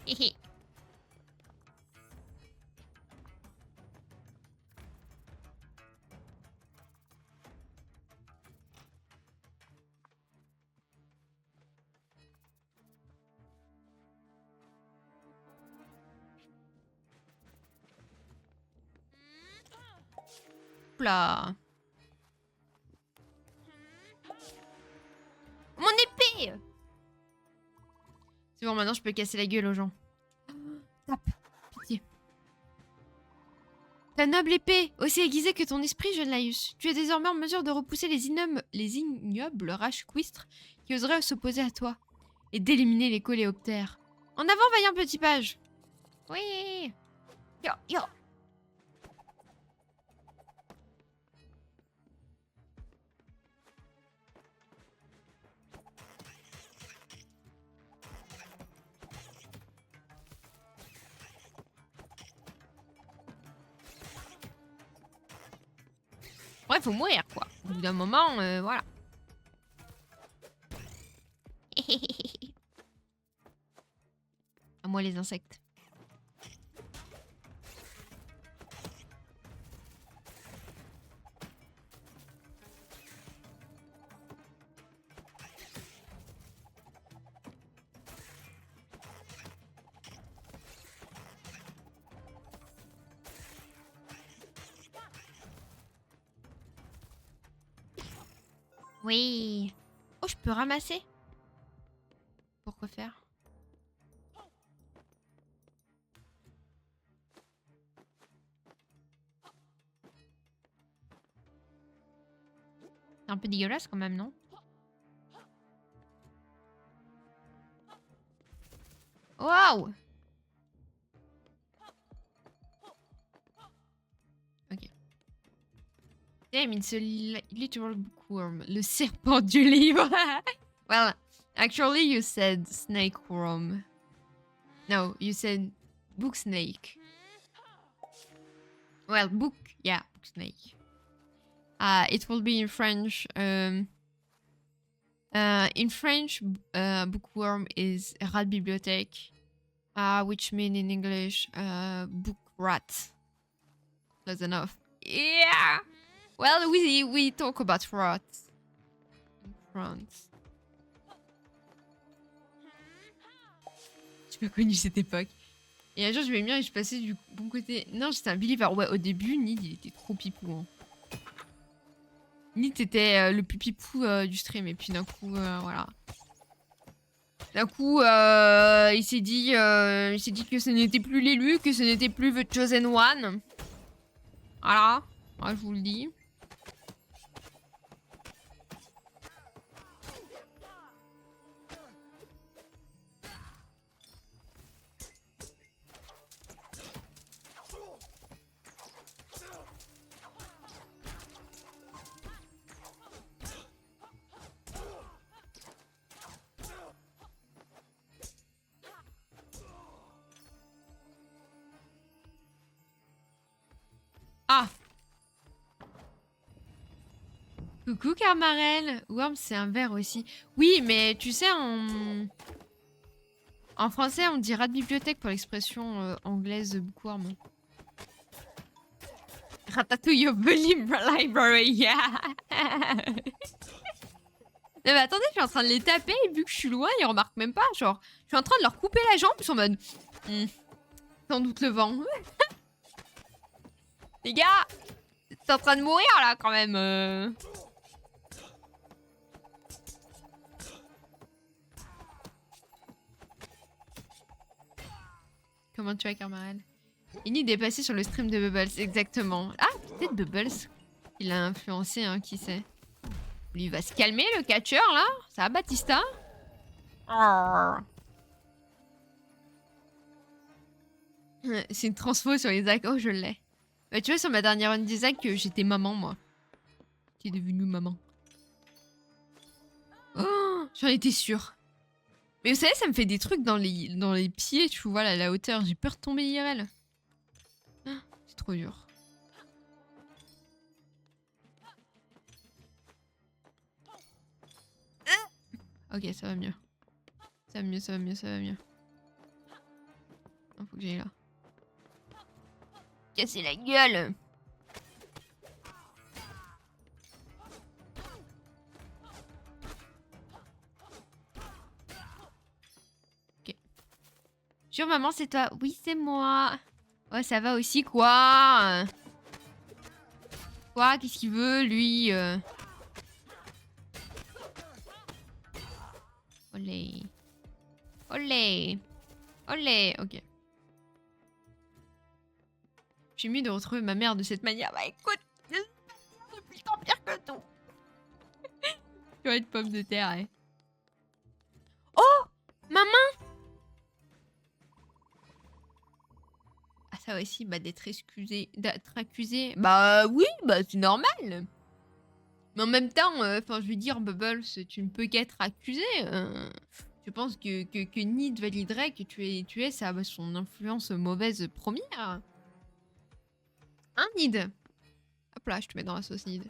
S1: Hé là. Mon épée! C'est bon, maintenant je peux casser la gueule aux gens. Tape. Pitié. Ta noble épée, aussi aiguisée que ton esprit, jeune Laius. Tu es désormais en mesure de repousser les ignobles Rashquistres qui oseraient s'opposer à toi. Et d'éliminer les coléoptères. En avant, vaillant petit page. Oui. Yo, yo. Ouais, faut mourir, quoi. Au bout d'un moment, voilà. À moi les insectes. Oui. Oh, je peux ramasser. Pourquoi faire? C'est un peu dégueulasse quand même, non? Waouh! Ok. Damn, it's a literal bookworm. Le serpent du livre. Well, actually you said snake worm. No, you said book snake. Well, book, yeah, book snake. It will be in French. In French, bookworm is rat bibliothèque, which mean in English, book rat. That's enough. Yeah. Well, we talk about rats in France. J'ai pas connu cette époque. Et un jour, je vais bien et je passais du bon côté. Non, j'étais un believer. Ouais, au début, Nid, il était trop pipou. Hein. Nid était le plus pipou du stream. Et puis d'un coup, voilà. D'un coup, il s'est dit que ce n'était plus l'élu, que ce n'était plus The Chosen One. Voilà. Ouais, je vous le dis. Ah! Coucou Carmarel! Worm, c'est un ver aussi. Oui, mais tu sais, en français, on dit rat de bibliothèque pour l'expression anglaise bookworm. Ratatouille of the library, yeah! Non mais attendez, je suis en train de les taper et vu que je suis loin, ils remarquent même pas. Genre, je suis en train de leur couper la jambe, ils sont en mode... sans doute le vent. Les gars! T'es en train de mourir là quand même. Comment tu vas, Carmarel? Inid est passé sur le stream de Bubbles, exactement. Ah, peut-être Bubbles. Il a influencé, hein, qui sait. Lui, il va se calmer, le catcheur, là. Ça va, Baptista? C'est une transfo sur les actes. Oh, je l'ai. Bah, tu vois, sur ma dernière run des actes, j'étais maman, moi. Qui est devenue maman. Oh, j'en étais sûre. Mais vous savez, ça me fait des trucs dans les pieds, tu vois, là, la hauteur. J'ai peur de tomber IRL. C'est trop dur. Ok, ça va mieux. Ça va mieux, ça va mieux, ça va mieux. Non, faut que j'aille là. Casser la gueule! Ok. Jure, maman, c'est toi. Oui, c'est moi. Ouais, ça va aussi, quoi. Quoi? Qu'est-ce qu'il veut, lui Olé. Olé. Olé. Ok. J'ai mieux de retrouver ma mère de cette manière. Bah écoute, depuis le temps pire que tout. Tu vas être pomme de terre, hein. Oh! Maman! Ah ça aussi, bah d'être excusé, d'être accusé. Bah oui, bah c'est normal. Mais en même temps, enfin je veux dire, Bubbles, tu ne peux qu'être accusé. Je pense que Nid validerait que tu es son influence mauvaise première. Hein, Nid? Hop là, je te mets dans la sauce, Nid.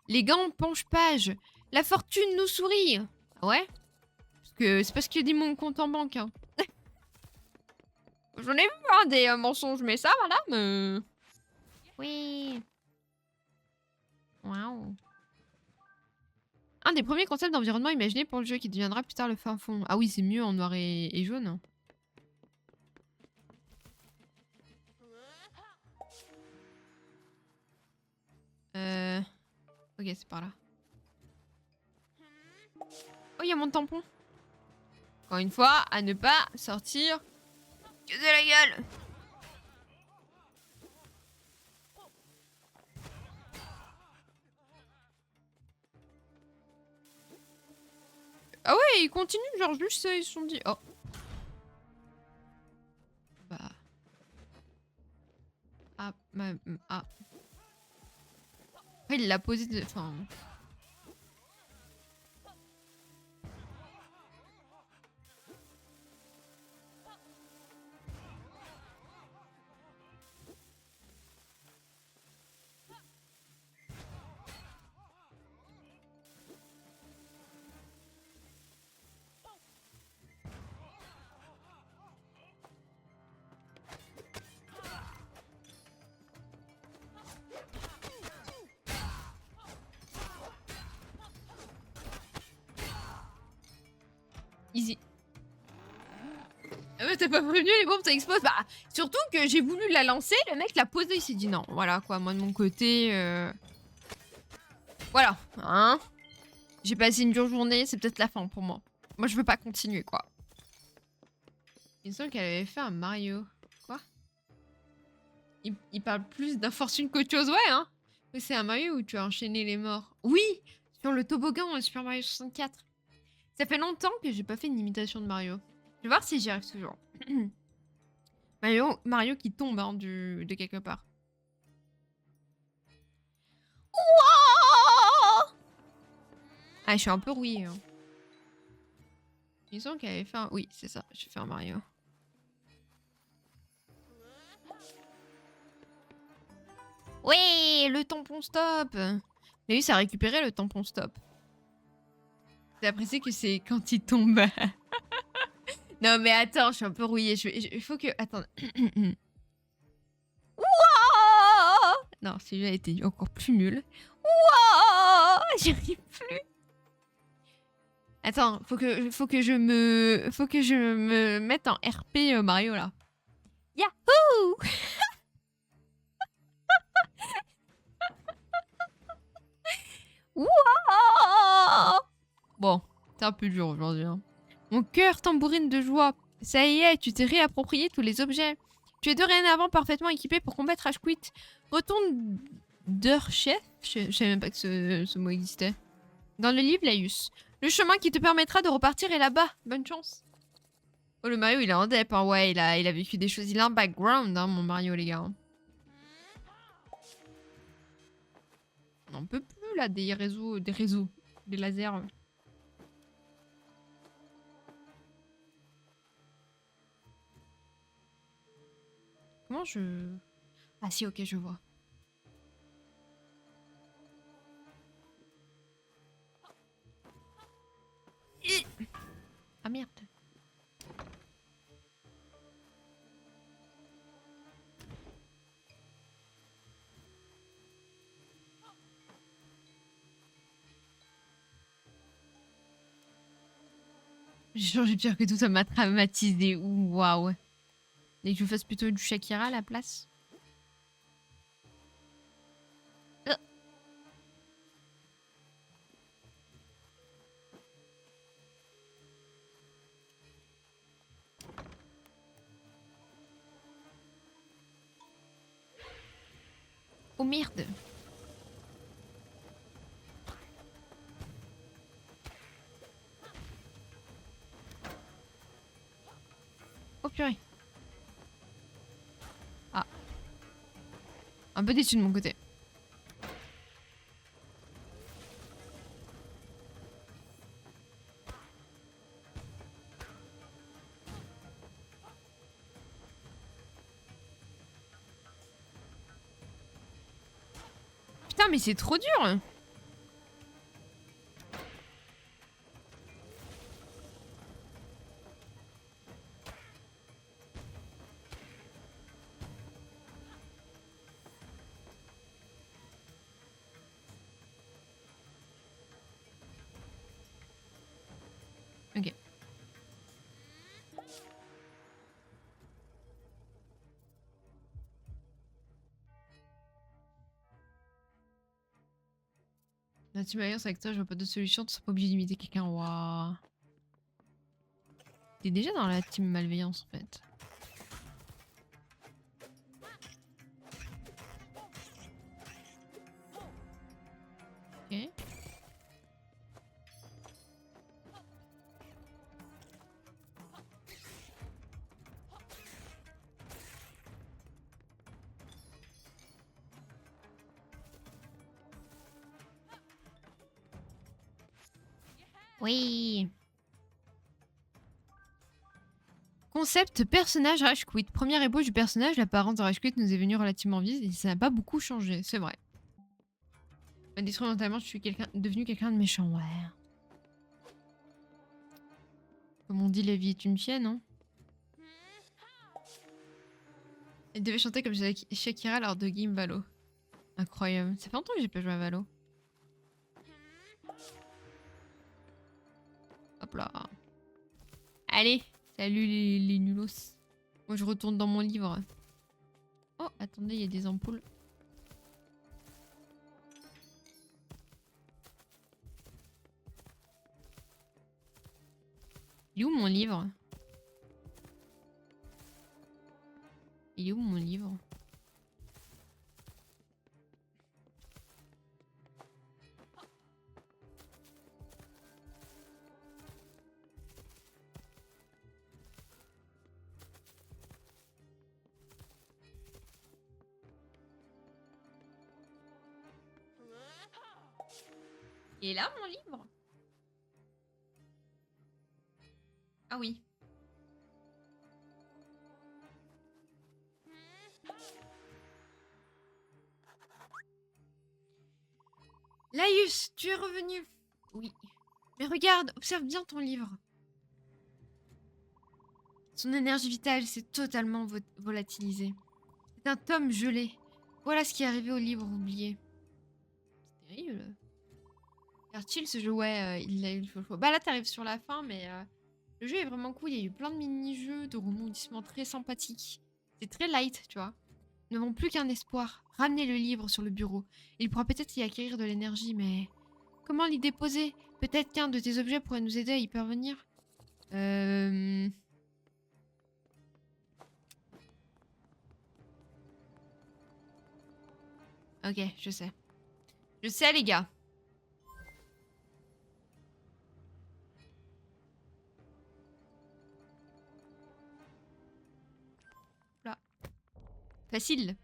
S1: Les gants penchent page. La fortune nous sourit. Ah ouais? Parce que c'est parce qu'il dit mon compte en banque. Hein. J'en ai vu hein, des mensonges, mais ça, madame. Oui. Waouh. Un des premiers concepts d'environnement imaginés pour le jeu qui deviendra plus tard le fin fond. Ah oui, c'est mieux en noir et jaune. Ok, c'est par là. Oh, il y a mon tampon. Encore une fois, à ne pas sortir que de la gueule. Ah ouais, ils continuent, genre juste ils se sont dit... Oh. Bah... Ah, ah. Après, il l'a posé de... Enfin... Easy. Ah ouais, t'as pas prévenu, les bombes, ça explose. Bah, surtout que j'ai voulu la lancer, le mec l'a posée, il s'est dit non. Voilà, quoi, moi de mon côté... Voilà, hein. J'ai passé une dure journée, c'est peut-être la fin pour moi. Moi, je veux pas continuer, quoi. Il me semble qu'elle avait fait un Mario. Quoi? Il parle plus d'infortune qu'autre chose, ouais, hein. Mais c'est un Mario où tu as enchaîné les morts. Oui! Sur le toboggan dans Super Mario 64. Ça fait longtemps que j'ai pas fait une imitation de Mario. Je vais voir si j'y arrive toujours. Mario qui tombe hein, de quelque part. Ouah ah, je suis un peu rouillée. Hein. Il me semble qu'elle avait fait un... Oui, c'est ça, j'ai fait un Mario. Oui, le tampon stop. Mais oui, ça a récupéré le tampon stop. J'ai apprécié que c'est quand il tombe. Non mais attends, je suis un peu rouillée. Il faut que... Attends. Non, celui-là était encore plus nul. J'y arrive plus. Attends, faut que je me mette en RP Mario là. Yahoo! Bon, c'est un peu dur aujourd'hui. Hein. Mon cœur tambourine de joie. Ça y est, tu t'es réapproprié tous les objets. Tu es dorénavant parfaitement équipé pour combattre Rage Quit. Retourne chef. Je savais même pas que ce mot existait. Dans le livre Laïus. Le chemin qui te permettra de repartir est là-bas. Bonne chance. Oh, le Mario, il est en dep. Hein. Ouais, il a vécu des choses. Il a un background, hein, mon Mario, les gars. On n'en peut plus, là, des réseaux. Des lasers. Comment je... Ah si, ok, je vois. Ah merde. J'ai changé pire que tout, ça m'a traumatisé. Waouh. Et que je fasse plutôt du Shakira à la place. Oh merde. Oh purée. Ah. Un peu déçu de mon côté. Putain mais c'est trop dur. Ok. La team alliance avec toi, je vois pas de solution, tu seras pas obligé d'imiter quelqu'un. Waouh. T'es déjà dans la team malveillance en fait. Ok. Oui. Concept personnage Rage Quit. Première ébauche du personnage, l'apparence de Rage Quit nous est venue relativement vite et ça n'a pas beaucoup changé, c'est vrai. Instrumentalement, je suis devenu quelqu'un de méchant, ouais. Comme on dit, la vie est une chienne, hein. Elle devait chanter comme Shakira lors de Game Valo. Incroyable. Ça fait longtemps que j'ai pas joué à Valo. Hop là. Allez, salut les nulos. Moi je retourne dans mon livre. Oh, attendez, il y a des ampoules. Il est où mon livre? Il est où mon livre? Il est là mon livre? Ah oui. Laïus, tu es revenu. Oui. Mais regarde, observe bien ton livre. Son énergie vitale s'est totalement volatilisée. C'est un tome gelé. Voilà ce qui est arrivé au livre oublié. C'est terrible. Chill ce jeu, ouais, il faut. Bah là t'arrives sur la fin, mais le jeu est vraiment cool. Il y a eu plein de mini-jeux, de rebondissements très sympathiques. C'est très light, tu vois. Nous n'avons plus qu'un espoir. Ramener le livre sur le bureau. Il pourra peut-être y acquérir de l'énergie, mais comment l'y déposer? Peut-être qu'un de tes objets pourrait nous aider à y parvenir. Ok, je sais. Je sais, les gars. Là. Facile.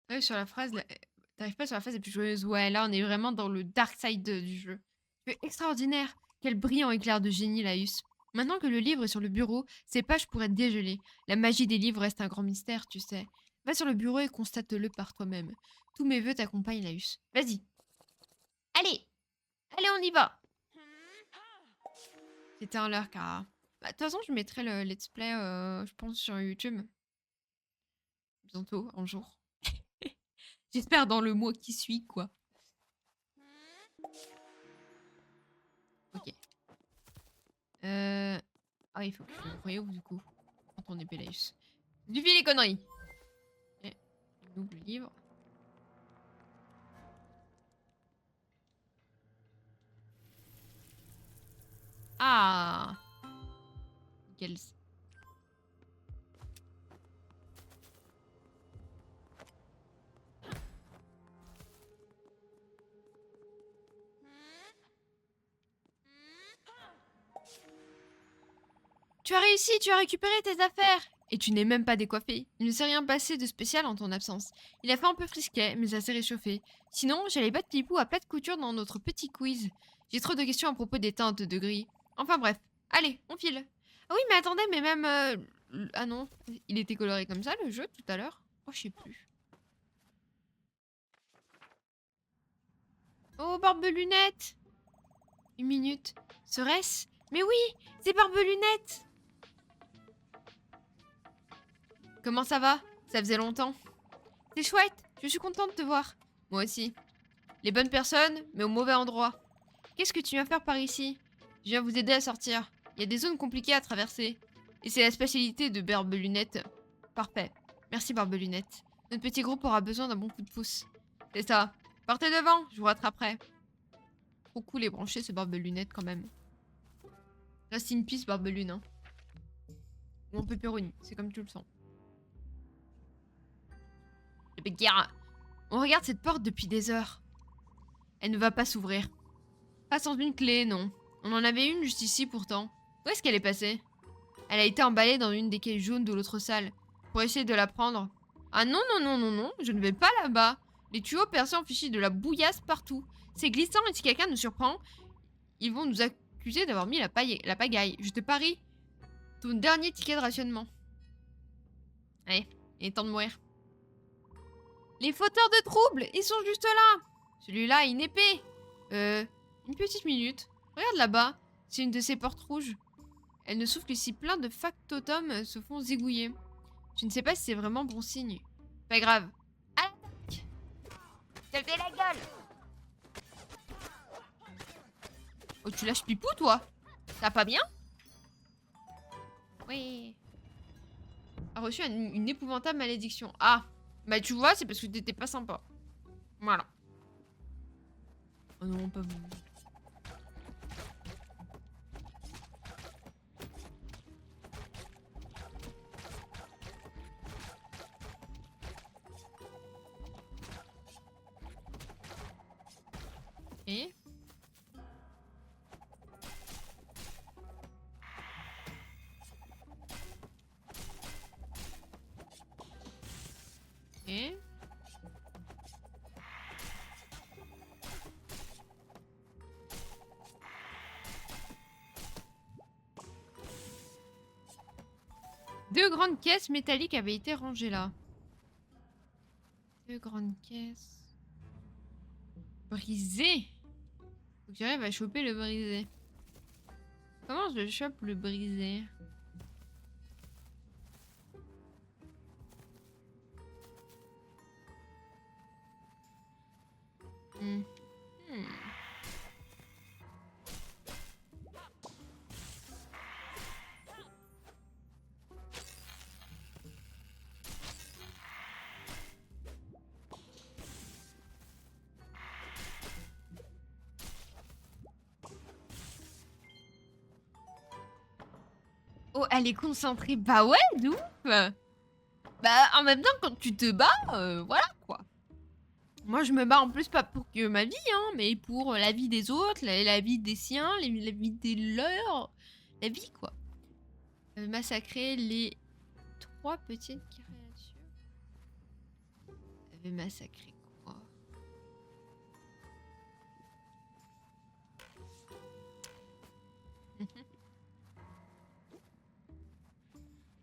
S1: Ouais, sur la phrase, t'arrives pas sur la phrase la plus joyeuse. Ouais, là, on est vraiment dans le dark side du jeu. Tu es extraordinaire. Quel brillant éclair de génie, Laïus. Maintenant que le livre est sur le bureau, ses pages pourraient être dégelées. La magie des livres reste un grand mystère, tu sais. Va sur le bureau et constate-le par toi-même. Tous mes vœux t'accompagnent, Laïus. Vas-y. Allez. Allez, on y va. C'était un leurre, car... Bah, de toute façon, je mettrai le let's play, je pense, sur YouTube. Bientôt, un jour. J'espère dans le mois qui suit, quoi. Ok. Ah, il faut que je réouvre du coup. Quand on est Pélaïus. Du les conneries. Ok. On ouvre le livre. Ah. Quels... Tu as réussi, tu as récupéré tes affaires. Et tu n'es même pas décoiffé. Il ne s'est rien passé de spécial en ton absence. Il a fait un peu frisquet, mais ça s'est réchauffé. Sinon, j'allais battre Pipou à plat de couture dans notre petit quiz. J'ai trop de questions à propos des teintes de gris. Enfin bref, allez, on file. Ah oui, mais attendez, mais même... Ah non, il était coloré comme ça, le jeu, tout à l'heure. Oh, je sais plus. Oh, Barbelunette. Une minute. Serait-ce? Mais oui, c'est Barbelunette. Comment ça va? Ça faisait longtemps. C'est chouette, je suis contente de te voir. Moi aussi. Les bonnes personnes, mais au mauvais endroit. Qu'est-ce que tu viens faire par ici? Je viens vous aider à sortir. Il y a des zones compliquées à traverser. Et c'est la spécialité de Barbelunette. Parfait. Merci Barbelunette. Notre petit groupe aura besoin d'un bon coup de pouce. C'est ça. Partez devant, je vous rattraperai. Trop cool et branché ce Barbelunette quand même. Reste in peace Barbelune. Hein. Ou en pepperoni, c'est comme tu le sens. On regarde cette porte depuis des heures. Elle ne va pas s'ouvrir. Pas sans une clé, non. On en avait une juste ici pourtant. Où est-ce qu'elle est passée? Elle a été emballée dans une des caisses jaunes de l'autre salle. Pour essayer de la prendre. Ah non, non, non, non, non, je ne vais pas là-bas. Les tuyaux percés ont fichu de la bouillasse partout. C'est glissant et si quelqu'un nous surprend, ils vont nous accuser d'avoir mis la pagaille. Je te parie. Ton dernier ticket de rationnement. Allez, il est temps de mourir. Les fauteurs de troubles, ils sont juste là. Celui-là a une épée. Une petite minute. Regarde là-bas, c'est une de ces portes rouges. Elle ne s'ouvre que si plein de factotums se font zigouiller. Je ne sais pas si c'est vraiment bon signe. Pas grave. À l'attaque! T'as fait la gueule! Oh, tu lâches Pipou, toi? Ça va pas bien? Oui. A reçu une épouvantable malédiction. Ah! Bah tu vois, c'est parce que t'étais pas sympa. Voilà. Oh non, pas vous. Et Et deux grandes caisses métalliques avaient été rangées là. Deux grandes caisses. Brisé. Faut que j'arrive à choper le brisé. Comment je chope le brisé? Hmm. Oh, elle est concentrée. Bah ouais, de ouf. Bah, en même temps, quand tu te bats, voilà, quoi. Moi, je me bats en plus pas pour que ma vie, hein, mais pour la vie des autres, la vie des siens, la vie des leurs. La vie, quoi. Massacrer les 3 petites créatures. Avait massacré quoi?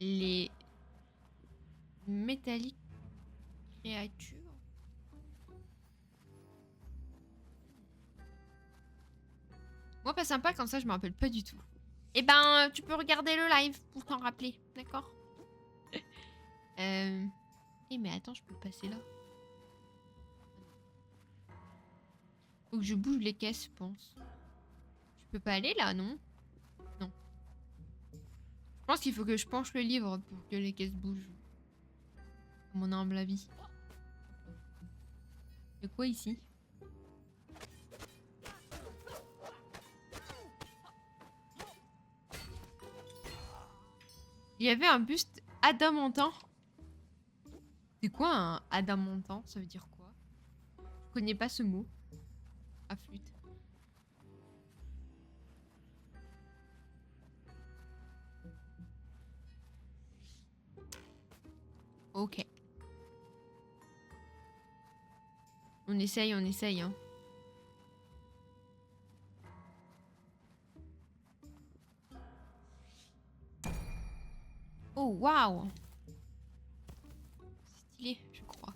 S1: Les métalliques créatures. Moi, pas sympa, comme ça, je me rappelle pas du tout. Eh ben, tu peux regarder le live pour t'en rappeler, d'accord? Eh, mais attends, je peux passer là. Faut que je bouge les caisses, je pense. Je peux pas aller là, non? Non. Je pense qu'il faut que je penche le livre pour que les caisses bougent. À mon humble avis. Il y a quoi ici? Il y avait un buste adamantin. C'est quoi un adamantin? Ça veut dire quoi? Je connais pas ce mot. À flûte. Ok. On essaye, hein. Oh, waouh! C'est stylé, je crois.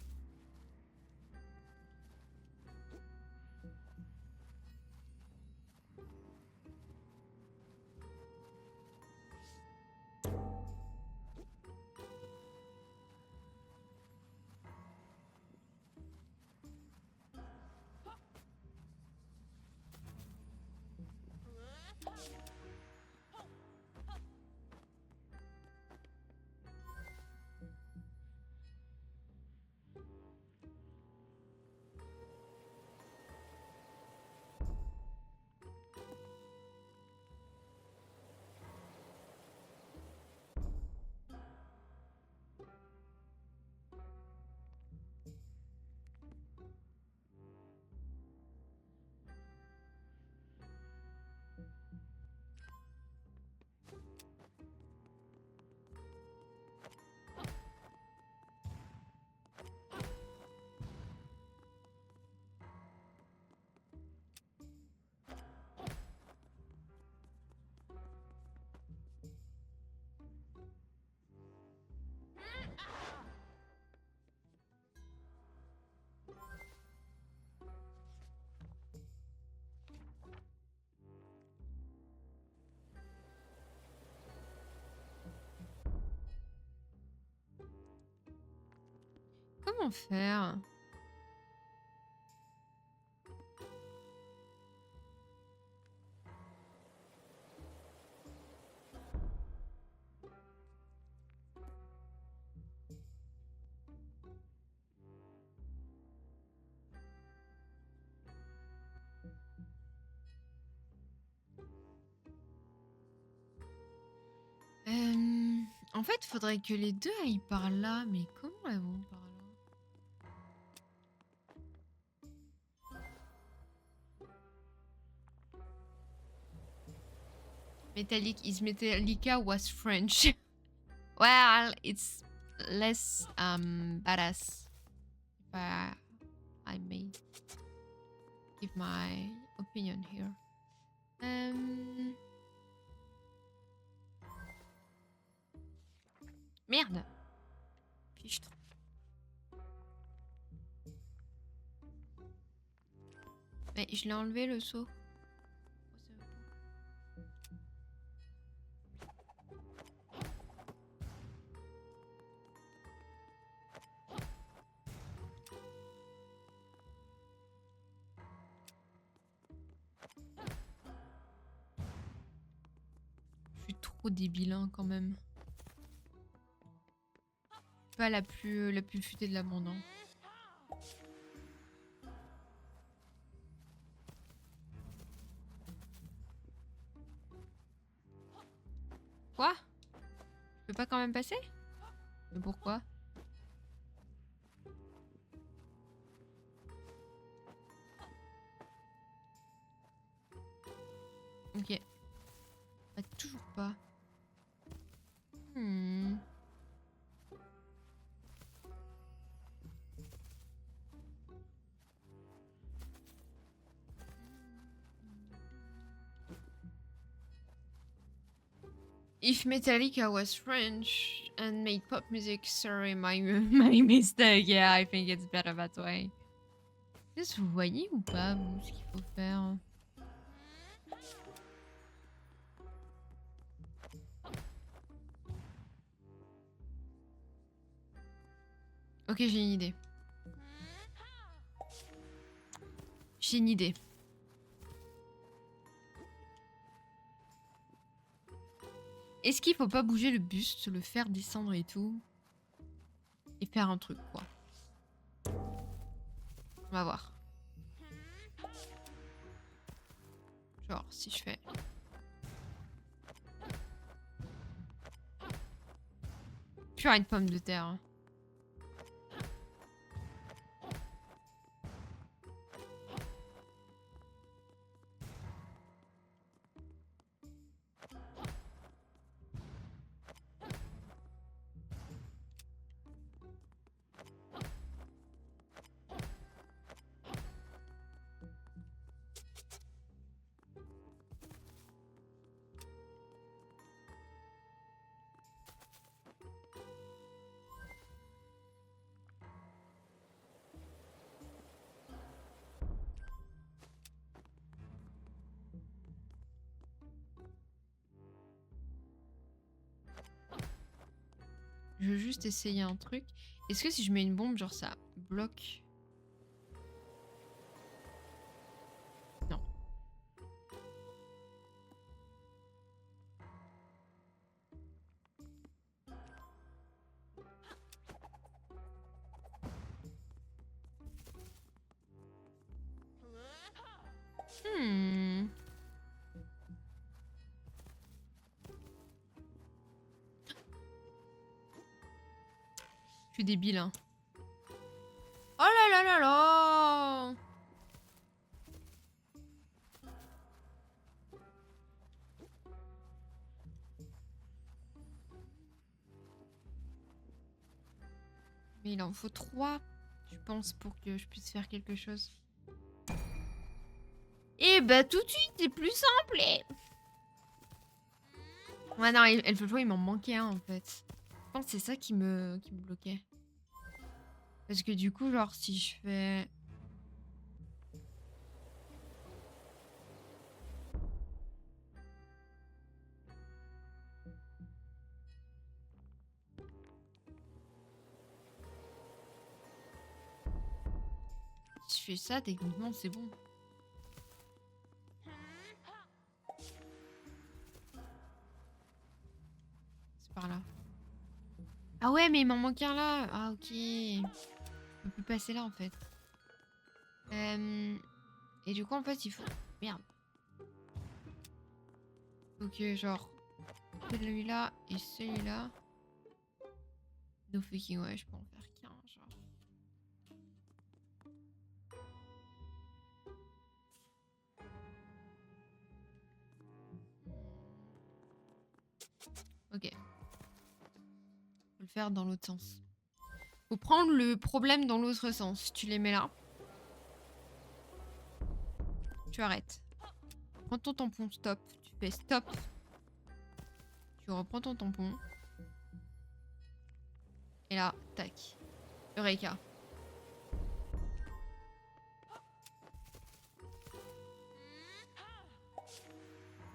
S1: Comment faire? En fait, faudrait que les deux aillent par là, mais comment elles vont par là? Metallic is Metallica was French. Well, it's less badass. If I may give my opinion here. Merde. Fichtre. Mais je l'ai enlevé le seau. Je suis trop débile hein, quand même. Pas la plus futée de la bande. Hein. Quoi? Je peux pas quand même passer? Mais pourquoi? Ok. Bah, toujours pas. If Metallica was French and made pop music, sorry, my mistake. Yeah, I think it's better that way. Est-ce que vous voyez ou pas, vous, ce qu'il faut faire? Ok, j'ai une idée. J'ai une idée. Est-ce qu'il faut pas bouger le buste, le faire descendre et tout? Et faire un truc, quoi. On va voir. Genre, si je fais... Purée de pommes de terre. Je veux juste essayer un truc. Est-ce que si je mets une bombe, genre ça bloque? Non. Hmm. Je suis débile, hein. Oh là là là là! Mais il en faut 3, je pense, pour que je puisse faire quelque chose. Et bah tout de suite, c'est plus simple. Ouais, non, Elfo, il m'en manquait un en fait. Je pense que c'est ça qui me bloquait. Parce que du coup, genre, si je fais... Si je fais ça, techniquement, c'est bon. C'est par là. Ah ouais, mais il m'en manque un là. Ah ok. Je peux plus passer là en fait. Et du coup, en fait, il faut... Merde. Ok, genre... Celui-là et celui-là. No fucking ouais, je peux en faire qu'un, genre. Ok. Faut le faire dans l'autre sens. Faut prendre le problème dans l'autre sens. Tu les mets là. Tu arrêtes. Prends ton tampon, stop. Tu fais stop. Tu reprends ton tampon. Et là, tac. Eureka.